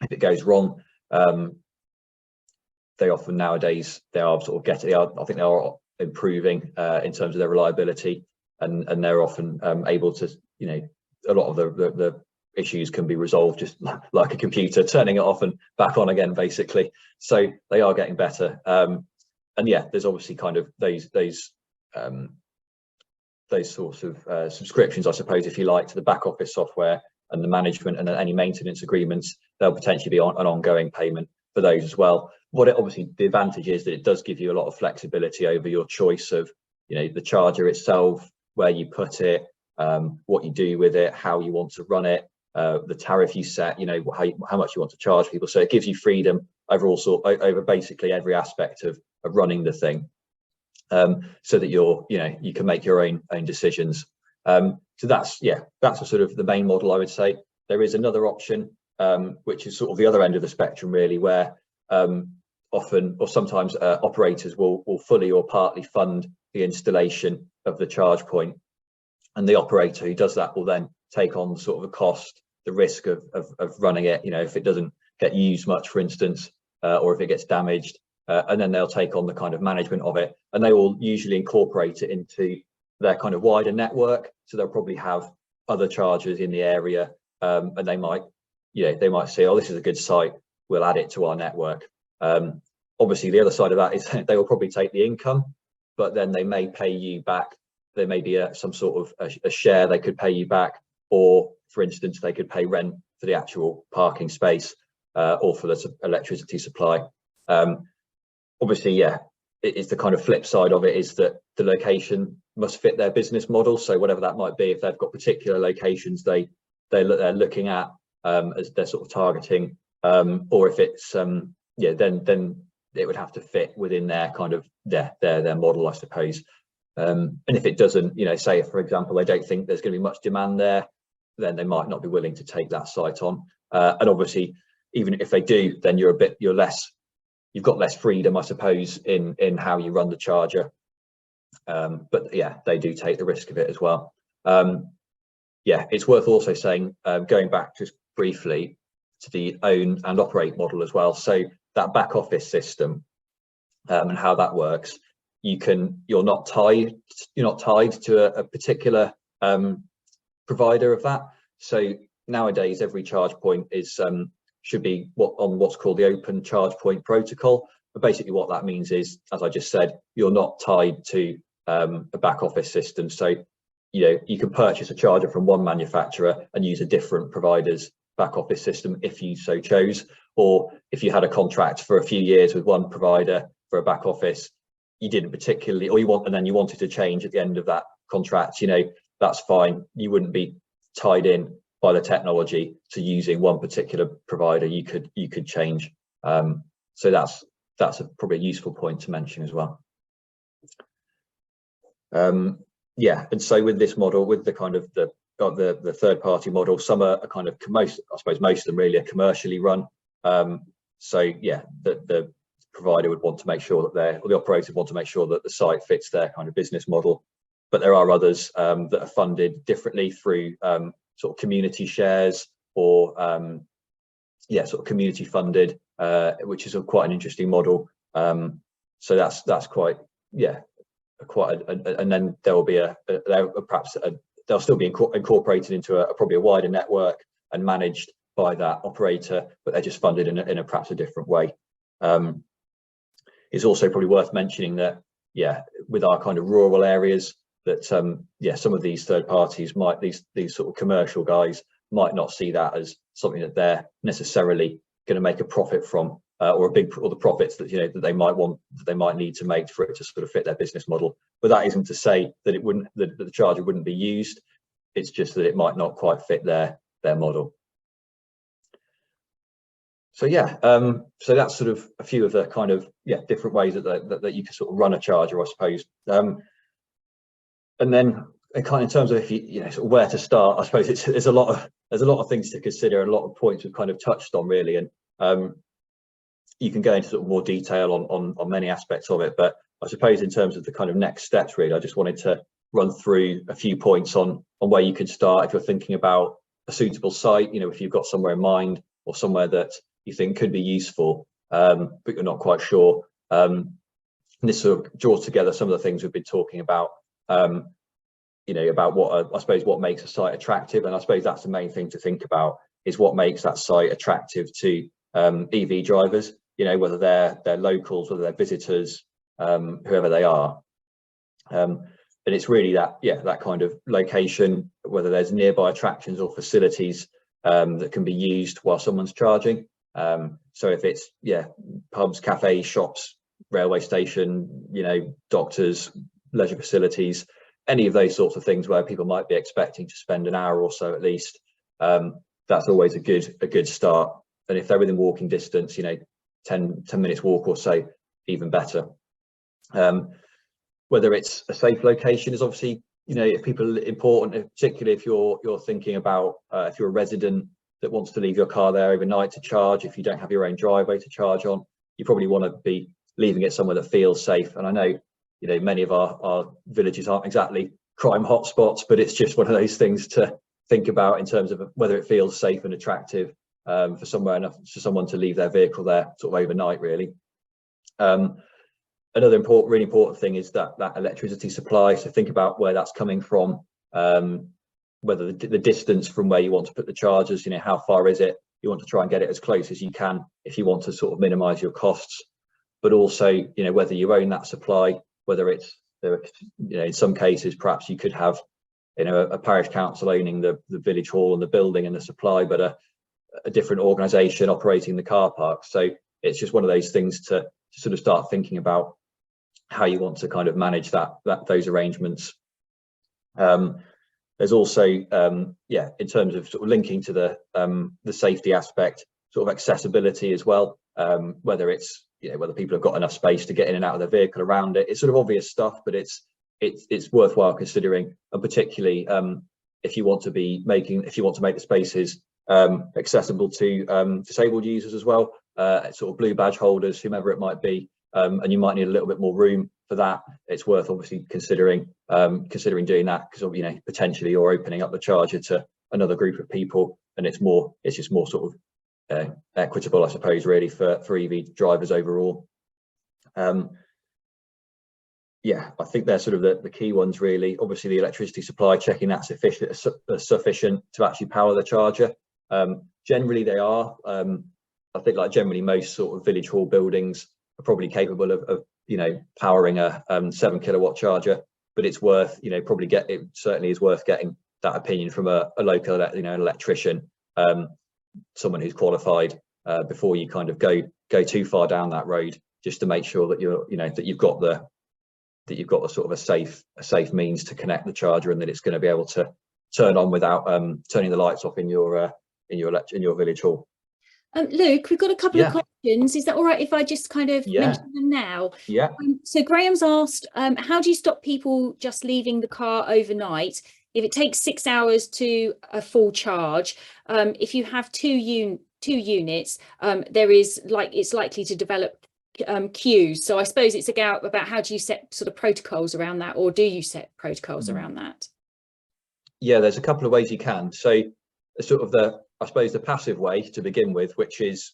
if it goes wrong. They often nowadays, they are sort of getting, I think they are improving in terms of their reliability, and they're often able to, a lot of the issues can be resolved just like a computer, turning it off and back on again, basically. So they are getting better. And yeah, there's obviously kind of those sorts of subscriptions, I suppose, if you like, to the back office software and the management and any maintenance agreements. There'll potentially be an ongoing payment for those as well. Obviously the advantage is that it does give you a lot of flexibility over your choice of, the charger itself, where you put it, what you do with it, how you want to run it, the tariff you set, how much you want to charge people. So it gives you freedom over basically every aspect of running the thing, so that you can make your own decisions. So that's a sort of the main model, I would say. There is another option, which is sort of the other end of the spectrum, really, where often or sometimes operators will fully or partly fund the installation of the charge point, and the operator who does that will then take on sort of the cost, the risk of running it, if it doesn't get used much, for instance, or if it gets damaged, and then they'll take on the kind of management of it, and they will usually incorporate it into their kind of wider network. So they'll probably have other chargers in the area, and they might say, oh, this is a good site, we'll add it to our network. Obviously, the other side of that is they will probably take the income, but then they may pay you back. There may be some sort of a share they could pay you back, or for instance, they could pay rent for the actual parking space or for the electricity supply. Obviously, yeah, it's the kind of flip side of it is that the location must fit their business model. So whatever that might be, if they've got particular locations they're looking at as they're sort of targeting, or if it's yeah, then it would have to fit within their kind of their model, I suppose. And if it doesn't, you know, say if, for example, they don't think there's going to be much demand there, then they might not be willing to take that site on. And obviously, even if they do, then you've got less freedom, I suppose, in how you run the charger. But yeah, they do take the risk of it as well. Yeah, it's worth also saying, going back just briefly to the own and operate model as well. So that back office system and how that works, you're not tied to a particular provider of that. So nowadays, every charge point is should be on what's called the open charge point protocol. But basically what that means is, as I just said, you're not tied to a back office system. So, you know, you can purchase a charger from one manufacturer and use a different provider's back office system if you so chose, or if you had a contract for a few years with one provider for a back office, you didn't particularly, or and then you wanted to change at the end of that contract, you know, that's fine. You wouldn't be tied in by the technology to using one particular provider. You could change. So that's probably a useful point to mention as well. Yeah, and so with this model, with the kind of the third party model, some are kind of I suppose most of them really are commercially run. So yeah, the provider would want to make sure that the operator want to make sure that the site fits their kind of business model. But there are others that are funded differently through sort of community shares or yeah, sort of community funded, which is quite an interesting model. So that's quite, yeah, and then there will be they'll still be incorporated into probably a wider network and managed by that operator, but they're just funded in a perhaps a different way. It's also probably worth mentioning that, yeah, with our kind of rural areas, that yeah, some of these third parties these sort of commercial guys might not see that as something that they're necessarily going to make a profit from, or the profits that, you know, that they might need to make for it to sort of fit their business model. But that isn't to say that that the charger wouldn't be used. It's just that it might not quite fit their model. So yeah, so that's sort of a few of the kind of, yeah, different ways that you can sort of run a charger, I suppose. And then kind of in terms of if you know sort of where to start, I suppose there's a lot of things to consider, and a lot of points we've kind of touched on really, and you can go into sort of more detail on many aspects of it. But I suppose in terms of the kind of next steps, really, I just wanted to run through a few points on where you could start if you're thinking about a suitable site. You know, if you've got somewhere in mind or somewhere that you think could be useful, but you're not quite sure. And this sort of draws together some of the things we've been talking about. You know, about what makes a site attractive, and I suppose that's the main thing to think about, is what makes that site attractive to EV drivers. You know, whether they're locals, whether they're visitors, whoever they are. And it's really that kind of location, whether there's nearby attractions or facilities that can be used while someone's charging. So if it's pubs, cafes, shops, railway station, you know, doctors, leisure facilities, any of those sorts of things where people might be expecting to spend an hour or so at least, that's always a good start. And if they're within walking distance, you know, 10 minutes walk or so, even better. Whether it's a safe location is obviously, you know, if people are important, particularly if you're thinking about if you're a resident that wants to leave your car there overnight to charge. If you don't have your own driveway to charge on, you probably want to be leaving it somewhere that feels safe. And I know, you know, many of our villages aren't exactly crime hotspots, but it's just one of those things to think about in terms of whether it feels safe and attractive for someone to leave their vehicle there sort of overnight, really. Another really important thing is that electricity supply. So think about where that's coming from, whether the distance from where you want to put the chargers, you know, how far is it you want to try and get it as close as you can if you want to sort of minimize your costs. But also, you know, whether you own that supply, whether it's, you know, in some cases perhaps you could have, you know, a parish council owning the village hall and the building and the supply, but a different organisation operating the car park. So it's just one of those things to sort of start thinking about how you want to kind of manage those arrangements. There's also, yeah, in terms of sort of linking to the safety aspect, sort of accessibility as well, whether it's, you know, whether people have got enough space to get in and out of their vehicle around it. It's sort of obvious stuff, but it's worthwhile considering, and particularly if you want to make the spaces accessible to disabled users as well, sort of blue badge holders, whomever it might be, and you might need a little bit more room for that. It's worth obviously considering doing that, because, you know, potentially you're opening up the charger to another group of people, and it's just more sort of equitable, I suppose, really, for EV drivers overall. Yeah, I think they're sort of the key ones, really. Obviously, the electricity supply, checking that's sufficient to actually power the charger. Generally, they are. I think, like, generally most sort of village hall buildings are probably capable of you know, powering a 7 kilowatt charger. But it's worth, you know, it certainly is worth getting that opinion from a local, you know, an electrician, someone who's qualified, before you kind of go too far down that road, just to make sure that you've got the sort of a safe means to connect the charger, and that it's going to be able to turn on without turning the lights off in your village hall. Luke, we've got a couple of questions. Is that all right if I just kind of mention them now? Yeah. So Graham's asked, how do you stop people just leaving the car overnight if it takes 6 hours to a full charge? If you have two units, it's likely to develop queues. So I suppose it's about how do you set sort of protocols around that, or do you set protocols around that? Yeah, there's a couple of ways you can. So sort of I suppose the passive way to begin with, which is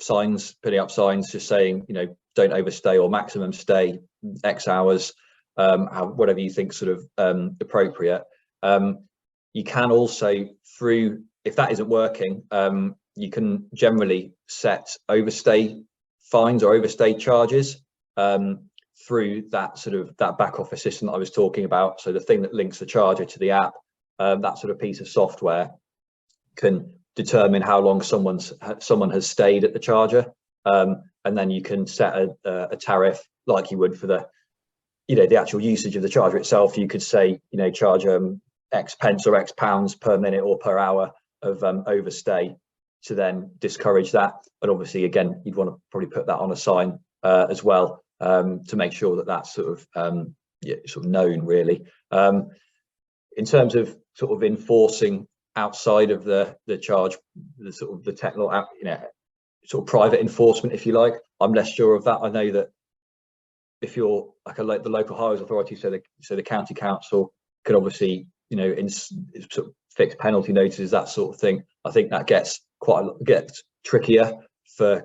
putting up signs just saying, you know, don't overstay, or maximum stay X hours, whatever you think sort of appropriate. You can also, if that isn't working, you can generally set overstay fines or overstay charges through that back office system that I was talking about. So the thing that links the charger to the app, that sort of piece of software can determine how long someone has stayed at the charger, and then you can set a tariff like you would for the actual usage of the charger itself. You could say, you know, charge X pence or X pounds per minute or per hour of overstay, to then discourage that. But obviously, again, you'd want to probably put that on a sign as well, to make sure that that's sort of known, really. In terms of sort of enforcing outside of the charge, the technical, you know, sort of private enforcement, if you like, I'm less sure of that. I know that if you're like the local highways authority, so the county council can obviously, you know, sort of fix penalty notices, that sort of thing. I think that gets trickier for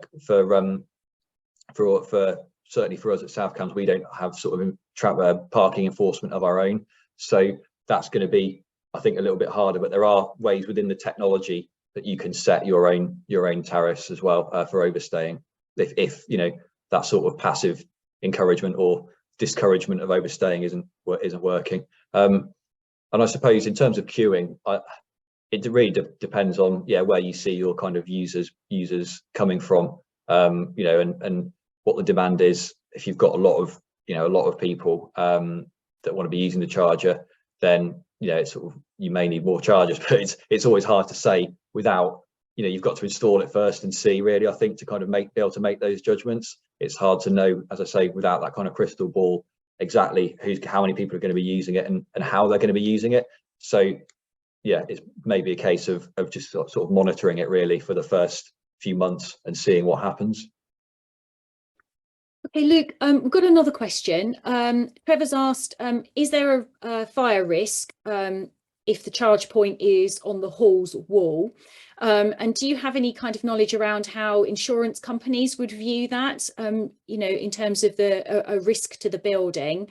certainly for us at South Cambs. We don't have sort of parking enforcement of our own, so that's going to be, I think, a little bit harder. But there are ways within the technology that you can set your own tariffs as well for overstaying, if you know, that sort of passive encouragement or discouragement of overstaying isn't working. And I suppose in terms of queuing, it really depends on where you see your kind of users coming from, you know, and what the demand is. If you've got a lot of people that want to be using the charger, then, you know, it's sort of, you may need more chargers. But it's always hard to say without, you know, you've got to install it first and see, really, I think, to kind of be able to make those judgments. It's hard to know, as I say, without that kind of crystal ball, exactly how many people are going to be using it and how they're going to be using it. So yeah, it's maybe a case of just sort of monitoring it, really, for the first few months and seeing what happens. Okay, Luke, we've got another question. Trevor's asked, is there a fire risk if the charge point is on the hall's wall? And do you have any kind of knowledge around how insurance companies would view that, you know, in terms of a risk to the building?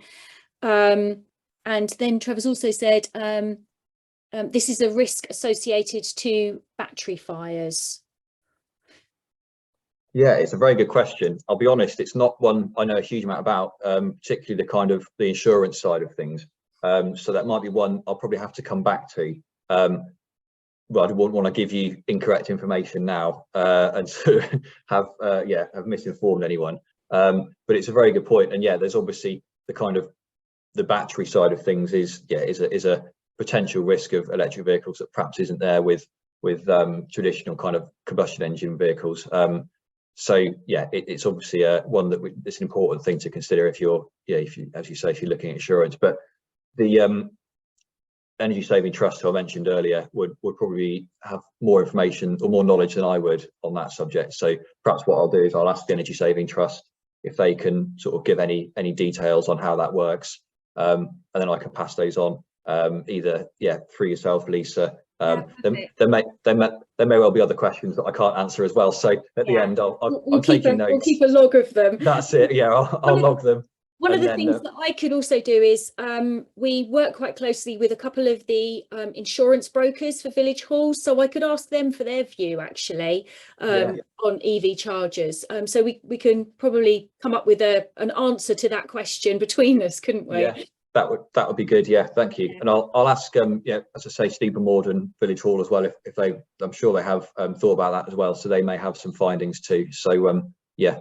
And then Trevor's also said, this is a risk associated to battery fires. Yeah, it's a very good question. I'll be honest, it's not one I know a huge amount about, particularly the kind of the insurance side of things. So that might be one I'll probably have to come back to. Well, I wouldn't want to give you incorrect information now and sort of have misinformed anyone. But it's a very good point. And yeah, there's obviously the kind of the battery side of things is a potential risk of electric vehicles that perhaps isn't there with traditional kind of combustion engine vehicles. So yeah, it's obviously one that it's an important thing to consider if you're as you say, if you're looking at insurance. But the energy saving trust who I mentioned earlier would probably have more information or more knowledge than I would on that subject. So perhaps what I'll do is I'll ask the energy saving trust if they can sort of give any details on how that works, and then I can pass those on either through yourself, Lisa. There may well be other questions that I can't answer as well. So at the end, I'm taking notes. We'll keep a log of them. That's it. Yeah, I'll log them. One of the things that I could also do is we work quite closely with a couple of the insurance brokers for village halls, so I could ask them for their view actually on EV chargers. So we can probably come up with an answer to that question between us, couldn't we? Yeah, that would be good. Yeah, thank you. And I'll ask as I say, Steeple Morden Village Hall as well if they, I'm sure they have thought about that as well, so they may have some findings too. So yeah.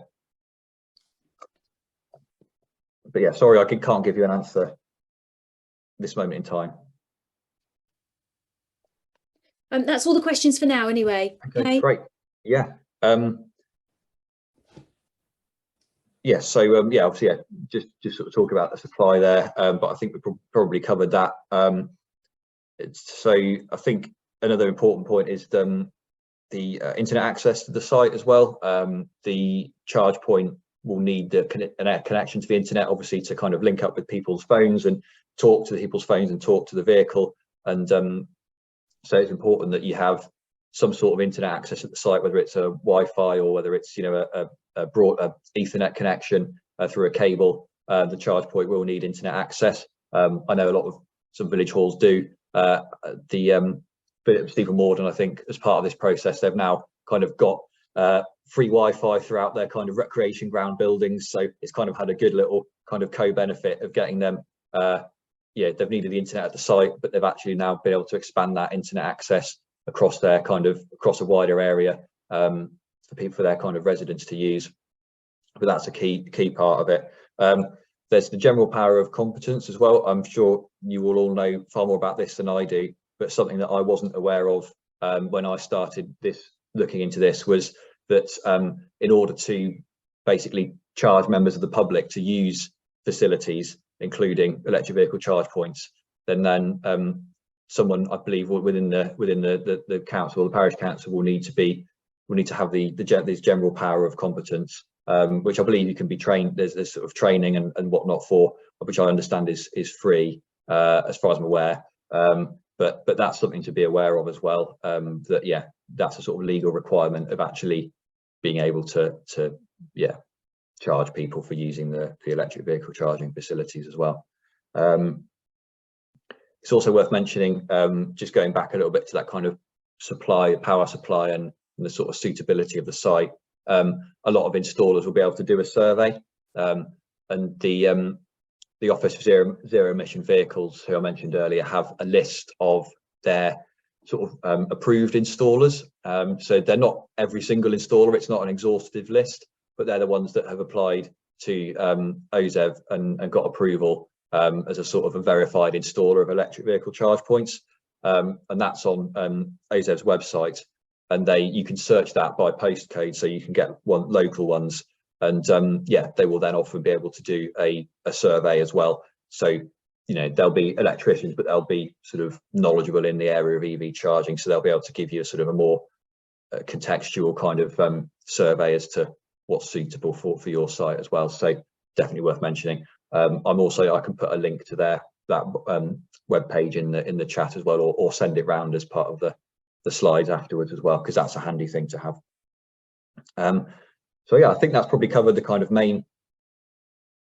But yeah, sorry, I can't give you an answer this moment in time. That's all the questions for now anyway. Okay, great. Yeah. Yeah, so obviously, just sort of talk about the supply there, but I think we probably covered that. So I think another important point is the internet access to the site as well. The charge point will need a connection to the internet, obviously, to kind of link up with people's phones and talk to people's phones and talk to the vehicle. And so it's important that you have some sort of internet access at the site, whether it's a Wi-Fi or whether it's a broad Ethernet connection through a cable. The charge point will need internet access. I know some village halls do. Steeple Morden, I think, as part of this process, they've now kind of got free Wi-Fi throughout their kind of recreation ground buildings, so it's kind of had a good little kind of co-benefit of getting them. They've needed the internet at the site, but they've actually now been able to expand that internet access across a wider area for their kind of residents to use. But that's a key part of it. There's the general power of competence as well. I'm sure you will all know far more about this than I do, but something that I wasn't aware of when I started looking into this was that in order to basically charge members of the public to use facilities, including electric vehicle charge points, then someone, I believe, within the council or the parish council will need to have this general power of competence, which I believe you can be trained. There's sort of training and whatnot for, which I understand is free as far as I'm aware. But that's something to be aware of as well. That's a sort of legal requirement of actually being able to charge people for using the electric vehicle charging facilities as well. It's also worth mentioning, just going back a little bit to that kind of power supply and the sort of suitability of the site. A lot of installers will be able to do a survey, and the Office of Zero Emission Vehicles, who I mentioned earlier, have a list of their sort of approved installers. So they're not every single installer, it's not an exhaustive list, but they're the ones that have applied to OZEV and got approval as a sort of a verified installer of electric vehicle charge points. And that's on OZEV's website. And you can search that by postcode, so you can get local ones. And they will then often be able to do a survey as well. So, there'll be electricians, but they'll be sort of knowledgeable in the area of EV charging. So they'll be able to give you a sort of a more contextual kind of survey as to what's suitable for your site as well. So definitely worth mentioning. I can put a link to that web page in the chat as well, or send it round as part of the slides afterwards as well, because that's a handy thing to have. So yeah, I think that's probably covered the kind of main,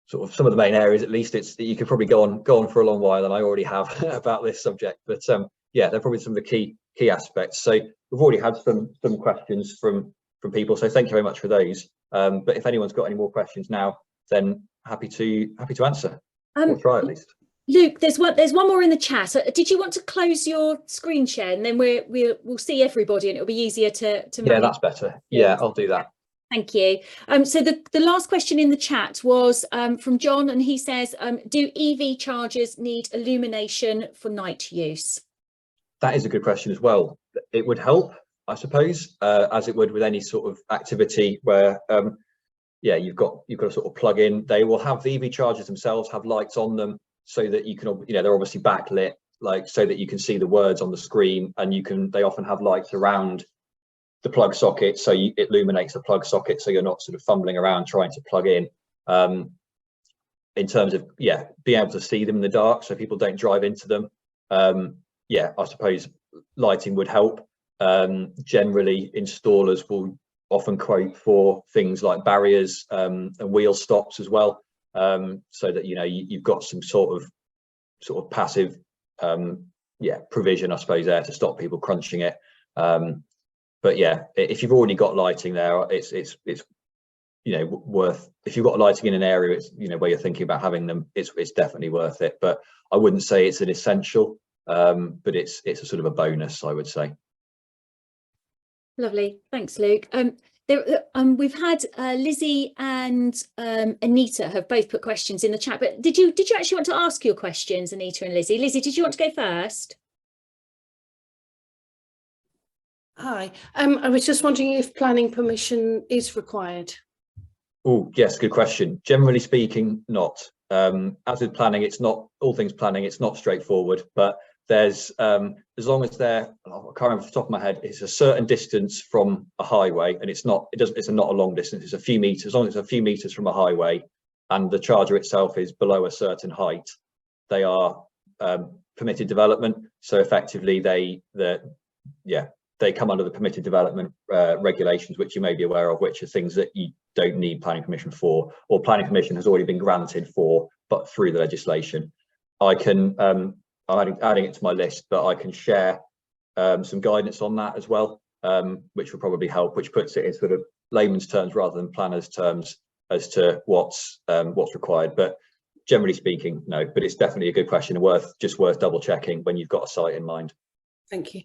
sort of some of the main areas. At least you could probably go on for a long while, and I already have about this subject. But they're probably some of the key aspects. So we've already had some questions from people. So thank you very much for those. But if anyone's got any more questions now, then happy to answer. Or try at least. Luke, there's one more in the chat. Did you want to close your screen share, and then we'll see everybody, and it'll be easier to manage? Yeah, that's better. Yeah, I'll do that. Thank you. So the last question in the chat was from John, and he says, do EV chargers need illumination for night use? That is a good question as well. It would help, I suppose, as it would with any sort of activity where yeah, you've got to sort of plug in. They will have the EV chargers themselves have lights on them, so that you can, they're obviously backlit, like so that you can see the words on the screen, and they often have lights around the plug socket, so it illuminates the plug socket, so you're not sort of fumbling around trying to plug in. In terms of being able to see them in the dark, so people don't drive into them. Yeah, I suppose lighting would help. Generally, installers will often quote for things like barriers and wheel stops as well, so that you've got some sort of passive provision, I suppose, there to stop people crunching it. But yeah, if you've already got lighting there, it's worth. If you've got lighting in an area, it's where you're thinking about having them, it's definitely worth it. But I wouldn't say it's an essential, but it's a sort of a bonus, I would say. Lovely, thanks, Luke. We've had Lizzie and Anita have both put questions in the chat, but did you actually want to ask your questions, Anita and Lizzie? Lizzie, did you want to go first? Hi, I was just wondering if planning permission is required. Oh, yes, good question. Generally speaking, not. As with planning, it's not all things planning. It's not straightforward, but there's as long as I can't remember off the top of my head, it's a certain distance from a highway, and it's not a long distance. It's a few meters. As long as it's a few meters from a highway, and the charger itself is below a certain height, they are permitted development. So effectively, they come under the permitted development regulations, which you may be aware of, which are things that you don't need planning permission for, or planning permission has already been granted for, but through the legislation. I can, I'm adding it to my list, but I can share some guidance on that as well, which will probably help, which puts it in sort of layman's terms rather than planners' terms as to what's required. But generally speaking, no, but it's definitely a good question, worth double checking when you've got a site in mind. Thank you.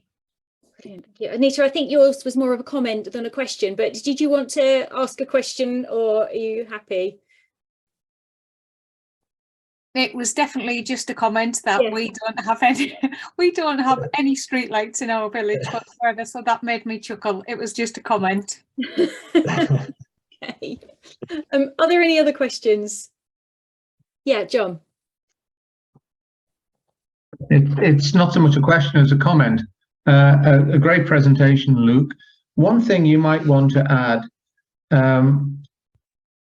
Brilliant. Yeah, Anita, I think yours was more of a comment than a question, but did you want to ask a question, or are you happy? It was definitely just a comment that we don't have any street lights in our village whatsoever, so that made me chuckle. It was just a comment. Okay. Are there any other questions? Yeah, John. It's not so much a question as a comment. A great presentation, Luke. One thing you might want to add,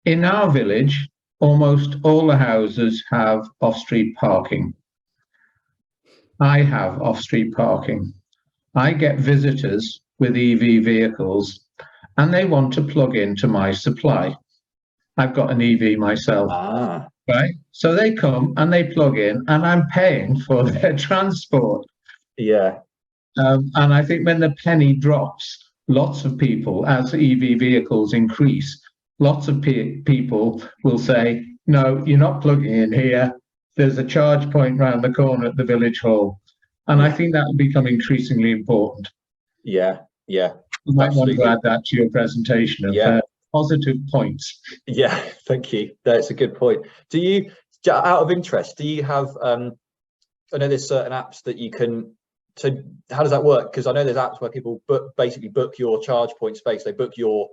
in our village, almost all the houses have off-street parking. I have off-street parking. I get visitors with EV vehicles, and they want to plug into my supply. I've got an EV myself, right? So they come and they plug in, and I'm paying for their transport. Yeah. And I think when the penny drops, lots of people, as EV vehicles increase, lots of people will say, no, you're not plugging in here. There's a charge point round the corner at the village hall. And I think that will become increasingly important. Yeah, yeah. You might want to add that to your presentation of positive points. Yeah, thank you. That's a good point. Do you, out of interest, do you have, I know there's certain apps that you can, so how does that work? Because I know there's apps where people basically book your charge point space, they book your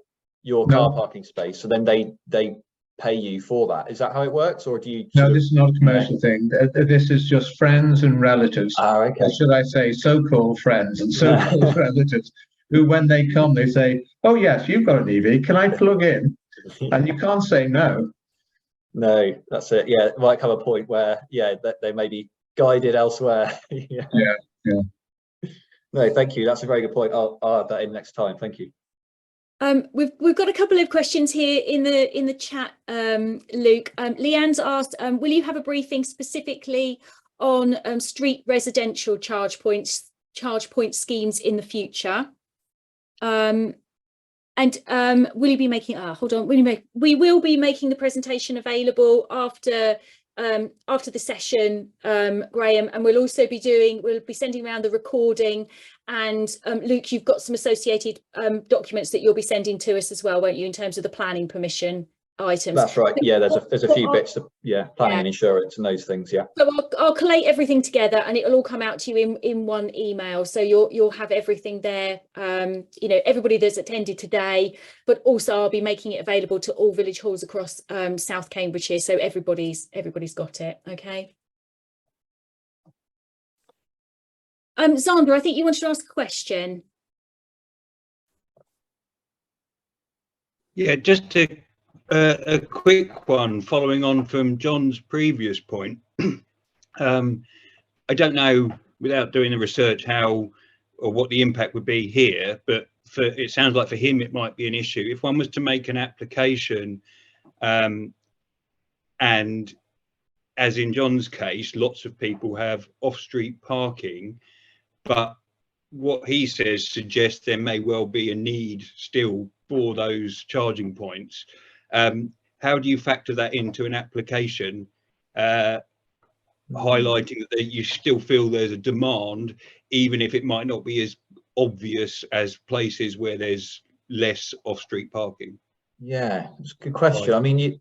car parking space, so then they pay you for that. Is that how it works, or do you? No, this is not a commercial thing. This is just friends and relatives. Okay. Or should I say so-called friends and so-called relatives, who when they come, they say, oh yes, you've got an EV, can I plug in? And you can't say no. No, that's it. Yeah, it might come a point where, they may be guided elsewhere. Yeah. No, thank you. That's a very good point. I'll add that in next time. Thank you. We've got a couple of questions here in the chat, Luke. Leanne's asked, will you have a briefing specifically on street residential charge point schemes in the future? will you be making? Hold on. We will be making the presentation available after the session, Graham, and we'll be sending around the recording. And Luke, you've got some associated documents that you'll be sending to us as well, won't you, in terms of the planning permission items? That's right. Yeah, there's a few bits. Planning and insurance and those things. Yeah. So I'll collate everything together, and it'll all come out to you in one email. So you'll have everything there. Everybody that's attended today, but also I'll be making it available to all village halls across South Cambridgeshire. So everybody's got it. Okay. Xander, I think you wanted to ask a question. Yeah, just a quick one following on from John's previous point. I don't know, without doing the research, how or what the impact would be here, but it sounds like for him it might be an issue. If one was to make an application, and as in John's case, lots of people have off-street parking, but what he says suggests there may well be a need still for those charging points. How do you factor that into an application, highlighting that you still feel there's a demand, even if it might not be as obvious as places where there's less off-street parking? Yeah, it's a good question. I mean,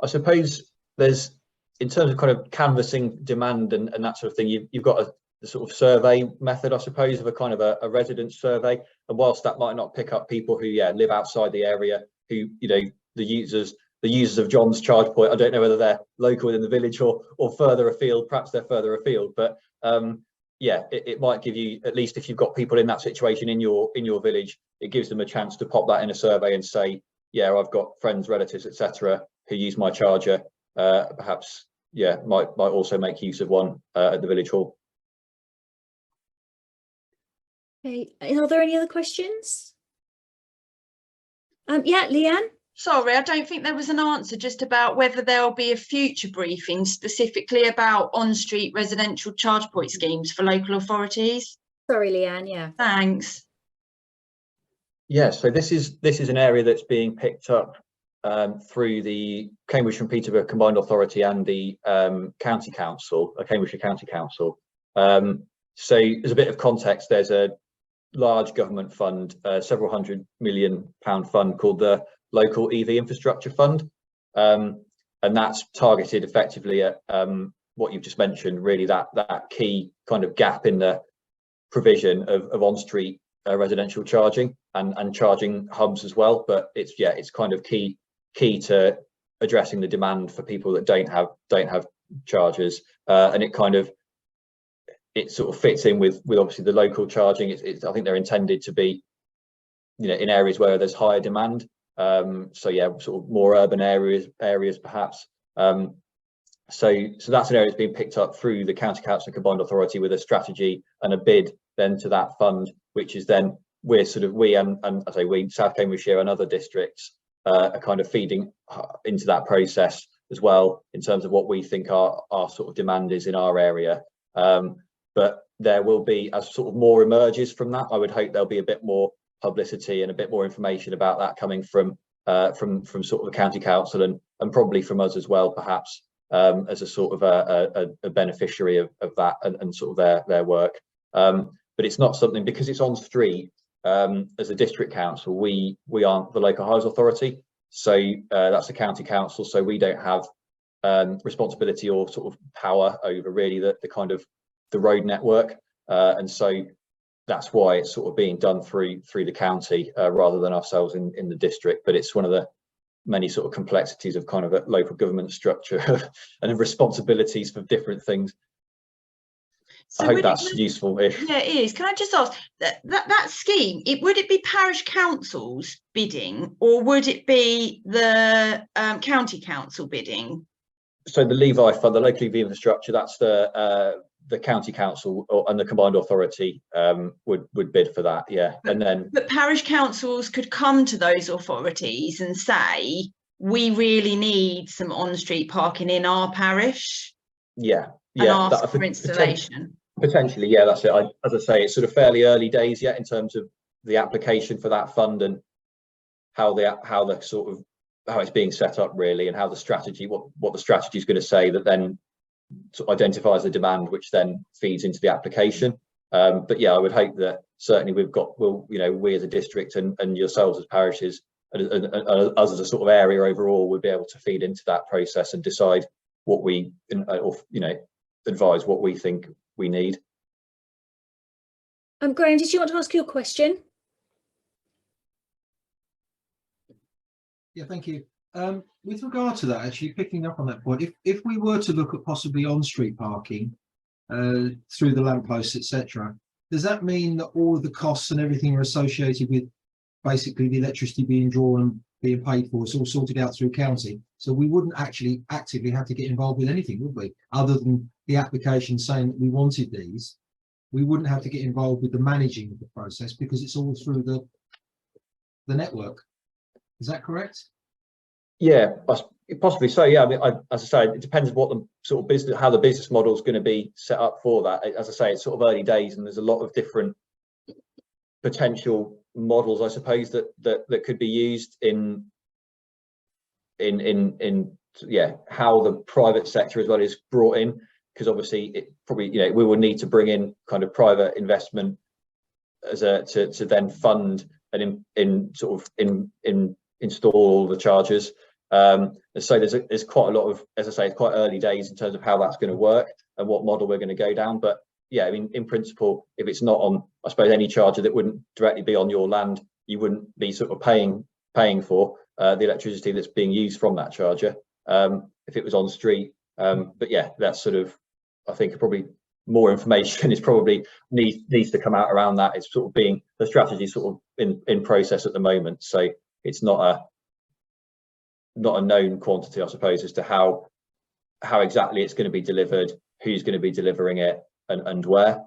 I suppose there's, in terms of kind of canvassing demand and that sort of thing, you've got the sort of survey method, I suppose, of a kind of a resident survey. And whilst that might not pick up people who live outside the area, who the users of John's charge point, I don't know whether they're local within the village or further afield. Perhaps they're further afield, but it might give you, at least if you've got people in that situation in your village, it gives them a chance to pop that in a survey and say, yeah, I've got friends, relatives, etc., who use my charger. Perhaps might also make use of one at the village hall. Okay, are there any other questions? Leanne? Sorry, I don't think there was an answer just about whether there'll be a future briefing specifically about on-street residential charge point schemes for local authorities. Sorry, Leanne, yeah. Thanks. Yeah, so this is an area that's being picked up through the Cambridge and Peterborough Combined Authority and the County Council, Cambridgeshire County Council. So as a bit of context, there's a large government fund, several £100 million fund called the Local EV Infrastructure Fund, and that's targeted effectively at what you've just mentioned, really that key kind of gap in the provision of on-street residential charging and charging hubs as well. But it's kind of key to addressing the demand for people that don't have chargers, and it sort of fits in with obviously the local charging. I think they're intended to be, in areas where there's higher demand. So yeah, sort of more urban areas perhaps. So that's an area that's being picked up through the County Council and Combined Authority with a strategy and a bid then to that fund, which is then we South Cambridgeshire and other districts are kind of feeding into that process as well in terms of what we think our sort of demand is in our area. But there will be, as sort of more emerges from that, I would hope there'll be a bit more publicity and a bit more information about that coming from sort of the County Council and probably from us as well, perhaps, as a sort of a beneficiary of that and sort of their work. But it's not something, because it's on street, as a district council, we aren't the local highways authority, so that's the County Council, so we don't have responsibility or sort of power over really the kind of the road network, and so that's why it's sort of being done through the county rather than ourselves in the district. But it's one of the many sort of complexities of kind of a local government structure and responsibilities for different things. So I hope that's useful-ish. Yeah, it is. Can I just ask, that scheme, would it be parish councils bidding, or would it be the county council bidding? So the Levi Fund, the local EV infrastructure, that's the county council and the combined authority would bid for that, yeah. But parish councils could come to those authorities and say, we really need some on-street parking in our parish. Yeah, and ask for installation. Potentially, yeah, that's it. As I say, it's sort of fairly early days yet in terms of the application for that fund, and how it's being set up really, and how the strategy, what the strategy is going to say that then sort of identifies the demand, which then feeds into the application. But yeah, I would hope that certainly we as a district and yourselves as parishes and us as a sort of area overall would be able to feed into that process and decide what we, or advise what we think we need. Graham, did you want to ask your question? Yeah, thank you. With regard to that, actually picking up on that point, if we were to look at possibly on-street parking through the lampposts, etc., does that mean that all of the costs and everything are associated with basically the electricity being drawn and being paid for? It's all sorted out through county, so we wouldn't actually actively have to get involved with anything, would we? Other than the application saying that we wanted these, we wouldn't have to get involved with the managing of the process because it's all through the network. Is that correct? Yeah, possibly so. Yeah, I mean, as I say, it depends what the sort of business, how the business model is going to be set up for that. As I say, it's sort of early days, and there's a lot of different potential models, I suppose, that could be used in how the private sector as well is brought in, because obviously it probably we will need to bring in kind of private investment as to then fund and install all the chargers. And so there's quite a lot of, as I say, it's quite early days in terms of how that's going to work and what model we're going to go down. But yeah, I mean, in principle, if it's not on, I suppose, any charger that wouldn't directly be on your land, you wouldn't be sort of paying for the electricity that's being used from that charger if it was on street. But yeah, that's sort of, I think probably more information is probably needs to come out around that. It's sort of being, the strategy sort of in process at the moment, so it's not a known quantity, I suppose, as to how exactly it's going to be delivered, who's going to be delivering it, and where.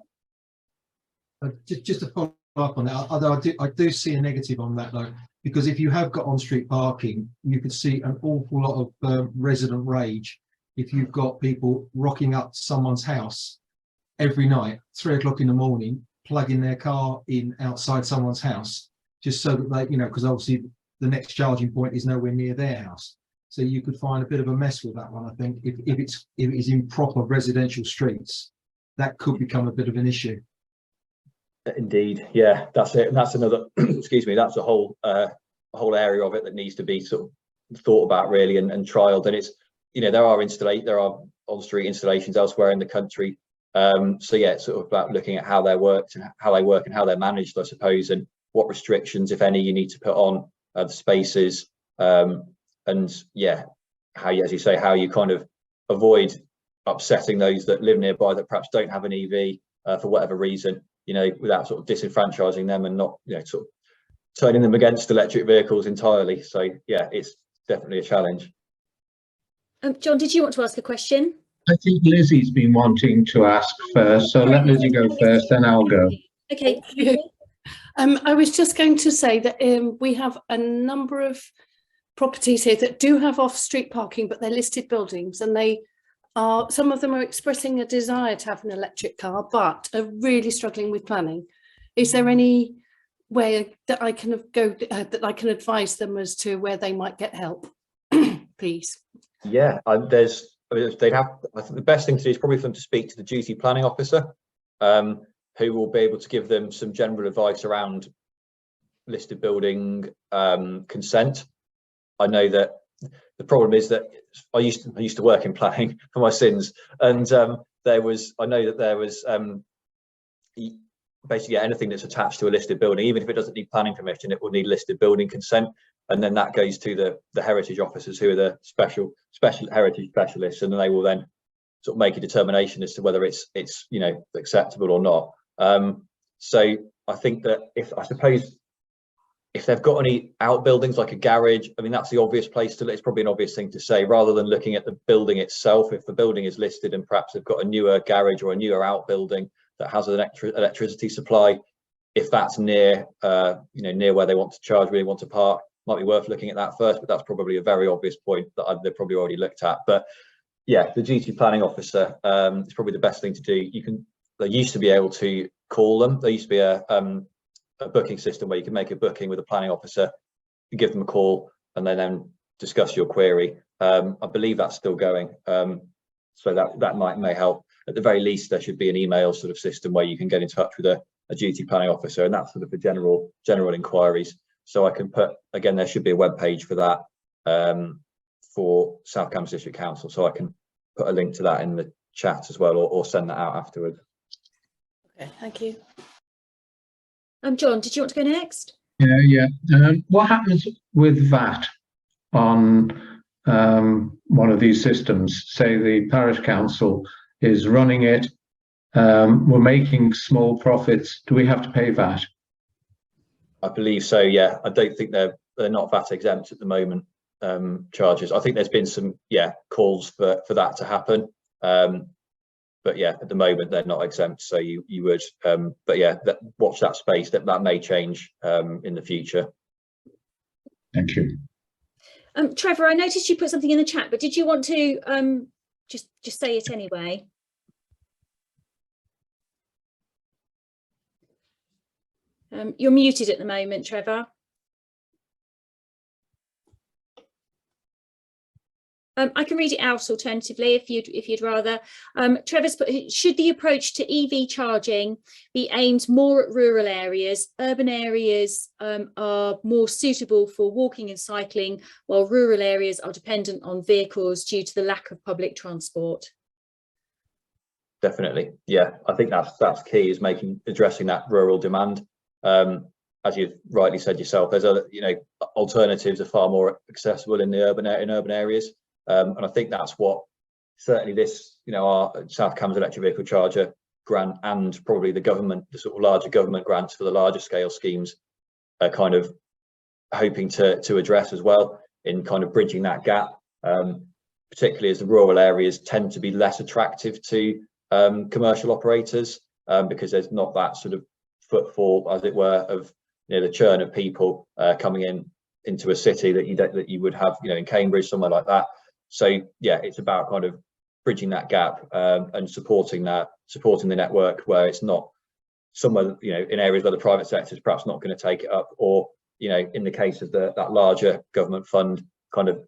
Just to follow up on that, although I do see a negative on that though, because if you have got on-street parking, you could see an awful lot of resident rage if you've got people rocking up to someone's house every night, 3 o'clock in the morning, plugging their car in outside someone's house, just so that they, because obviously the next charging point is nowhere near their house. So you could find a bit of a mess with that one, I think. If it is in proper residential streets, that could become a bit of an issue. Indeed, yeah, that's it. That's another, excuse me, that's a whole area of it that needs to be sort of thought about really and trialed. And it's, there are on-street installations elsewhere in the country. So yeah, it's sort of about looking at how they work and how they're managed, I suppose, and what restrictions, if any, you need to put on the spaces, and yeah, how you, as you say, how you kind of avoid upsetting those that live nearby that perhaps don't have an EV for whatever reason, without sort of disenfranchising them and not, sort of turning them against electric vehicles entirely. So yeah, it's definitely a challenge. John, did you want to ask a question? I think Lizzie's been wanting to ask first, so let Lizzie go first, then I'll go. Okay. I was just going to say that we have a number of properties here that do have off-street parking, but they're listed buildings, and some of them are expressing a desire to have an electric car, but are really struggling with planning. Is there any way that I can advise them as to where they might get help, please? Yeah, I think the best thing to do is probably for them to speak to the duty planning officer, who will be able to give them some general advice around listed building consent. I know that the problem is that I used to work in planning for my sins, and I know that there was basically anything that's attached to a listed building, even if it doesn't need planning permission, it will need listed building consent, and then that goes to the heritage officers, who are the special heritage specialists, and they will then sort of make a determination as to whether it's acceptable or not. So I think that if they've got any outbuildings like a garage, I mean, that's the obvious place to, it's probably an obvious thing to say, rather than looking at the building itself. If the building is listed and perhaps they've got a newer garage or a newer outbuilding that has an electricity supply, if that's near near where they want to charge, really want to park, might be worth looking at that first. But that's probably a very obvious point that they've probably already looked at. But yeah, the duty planning officer is probably the best thing to do. They used to be able to call them. There used to be a booking system where you can make a booking with a planning officer give them a call and then discuss your query. I believe that's still going, so that may help. At the very least, there should be an email sort of system where you can get in touch with a duty planning officer, and that's sort of for general inquiries. So I can put, again, there should be a web page for that, for South Cambs District Council, so I can put a link to that in the chat as well, or send that out afterwards. Okay, thank you. John, did you want to go next? Yeah. What happens with VAT on one of these systems? Say the parish council is running it, we're making small profits. Do we have to pay VAT? I believe so, yeah. I don't think they're not VAT exempt at the moment, charges. I think there's been some calls for that to happen, but yeah, at the moment they're not exempt, so you would, but yeah, watch that space. That may change in the future. Thank you. Trevor, I noticed you put something in the chat, but did you want to just say it anyway? You're muted at the moment, Trevor. I can read it out alternatively if you'd rather. Trevor's put, should the approach to EV charging be aimed more at rural areas? Urban areas are more suitable for walking and cycling, while rural areas are dependent on vehicles due to the lack of public transport. Definitely, yeah. I think that's key, is addressing that rural demand. As you've rightly said yourself, there's other, alternatives are far more accessible in the urban areas. And I think that's what certainly this, our South Cambs electric vehicle charger grant, and probably the sort of larger government grants for the larger scale schemes, are kind of hoping to address as well, in kind of bridging that gap, particularly as the rural areas tend to be less attractive to commercial operators, because there's not that sort of footfall, as it were, of the churn of people coming into a city that you would have, in Cambridge, somewhere like that. So yeah, it's about kind of bridging that gap, and supporting the network where it's not somewhere, in areas where the private sector is perhaps not going to take it up, or in the case of that larger government fund, kind of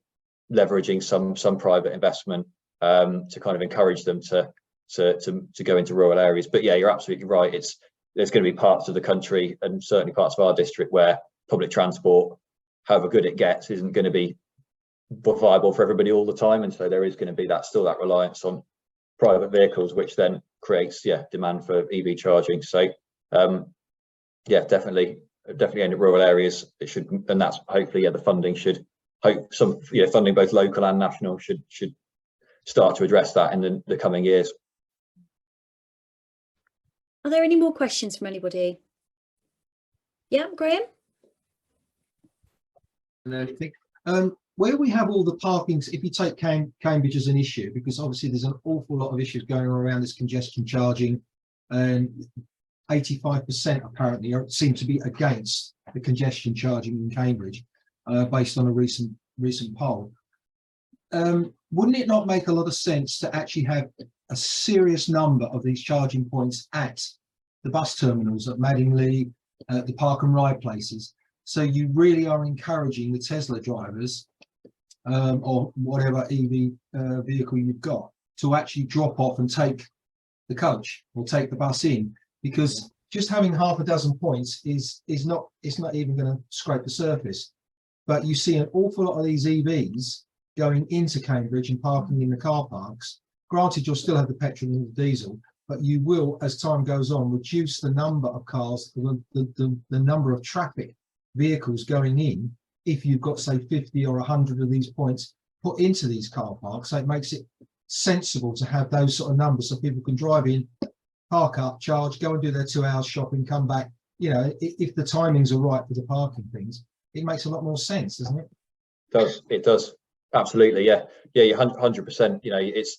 leveraging some private investment to kind of encourage them to go into rural areas. But yeah, you're absolutely right. There's going to be parts of the country, and certainly parts of our district, where public transport, however good it gets, isn't going to be viable for everybody all the time, and so there is going to be still that reliance on private vehicles, which then creates demand for EV charging. So yeah, definitely aimed at rural areas. It should, and that's hopefully the funding should funding both local and national should start to address that in the coming years. Are there any more questions from anybody? Yeah, Graham? Where we have all the parkings, if you take Cambridge as an issue, because obviously there's an awful lot of issues going on around this congestion charging, and 85% apparently seem to be against the congestion charging in Cambridge, based on a recent poll. Wouldn't it not make a lot of sense to actually have a serious number of these charging points at the bus terminals at Madingley, the park and ride places? So you really are encouraging the Tesla drivers, or whatever EV vehicle you've got, to actually drop off and take the coach or take the bus in, because just having half a dozen points is not even going to scrape the surface. But you see an awful lot of these EVs going into Cambridge and parking in the car parks. Granted, you'll still have the petrol and the diesel, but you will, as time goes on, reduce the number of cars, the number of traffic vehicles going in, if you've got, say, 50 or 100 of these points put into these car parks. So it makes it sensible to have those sort of numbers, so people can drive in, park up, charge, go and do their 2 hours shopping, come back. If the timings are right for the parking things, it makes a lot more sense, doesn't it? It does absolutely, yeah, you're 100%. It's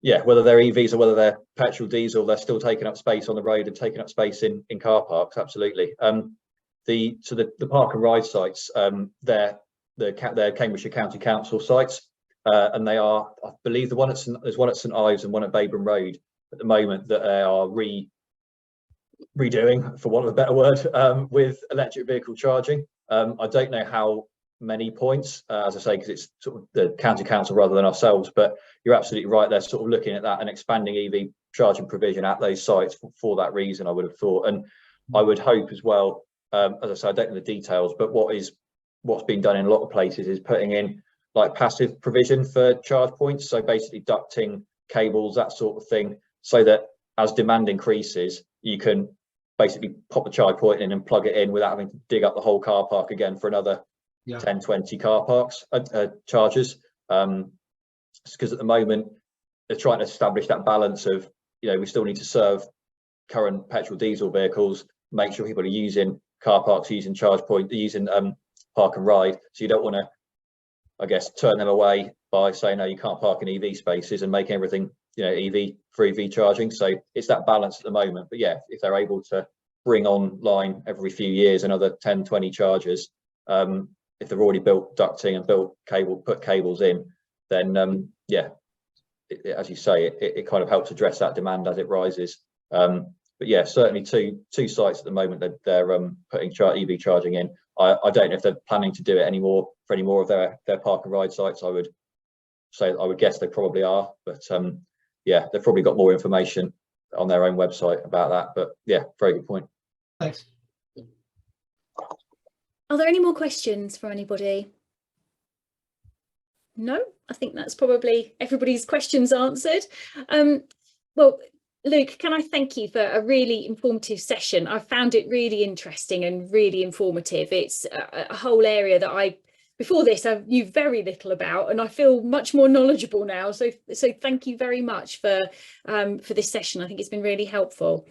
whether they're EVs or whether they're petrol, diesel, they're still taking up space on the road and taking up space in car parks. Absolutely. The park and ride sites, they're Cambridgeshire County Council sites, and they are, I believe, there's one at St Ives and one at Babram Road at the moment that they are redoing, for want of a better word, with electric vehicle charging. I don't know how many points, as I say, because it's sort of the county council rather than ourselves, but you're absolutely right. They're sort of looking at that and expanding EV charging provision at those sites for that reason, I would have thought. And I would hope as well, as I say, I don't know the details, but what's been done in a lot of places is putting in like passive provision for charge points. So basically ducting cables, that sort of thing, so that as demand increases, you can basically pop a charge point in and plug it in without having to dig up the whole car park again for another 10, 20 car parks, chargers. Because at the moment, they're trying to establish that balance of, we still need to serve current petrol diesel vehicles, make sure people are using car parks, using charge point, using park and ride. So you don't want to, I guess, turn them away by saying, no, you can't park in EV spaces and make everything, EV for EV charging. So it's that balance at the moment. But yeah, if they're able to bring online every few years another 10, 20 chargers, if they've already built ducting and put cables in, then yeah, as you say, it kind of helps address that demand as it rises. But yeah, certainly two sites at the moment that they're putting EV charging in. I don't know if they're planning to do it anymore for any more of their park and ride sites. I would guess they probably are, but yeah, they've probably got more information on their own website about that. But yeah, very good point. Thanks. Are there any more questions for anybody? No, I think that's probably everybody's questions answered. Well, Luke, can I thank you for a really informative session? I found it really interesting and really informative. It's a whole area that before this, I knew very little about, and I feel much more knowledgeable now. So thank you very much for this session. I think it's been really helpful.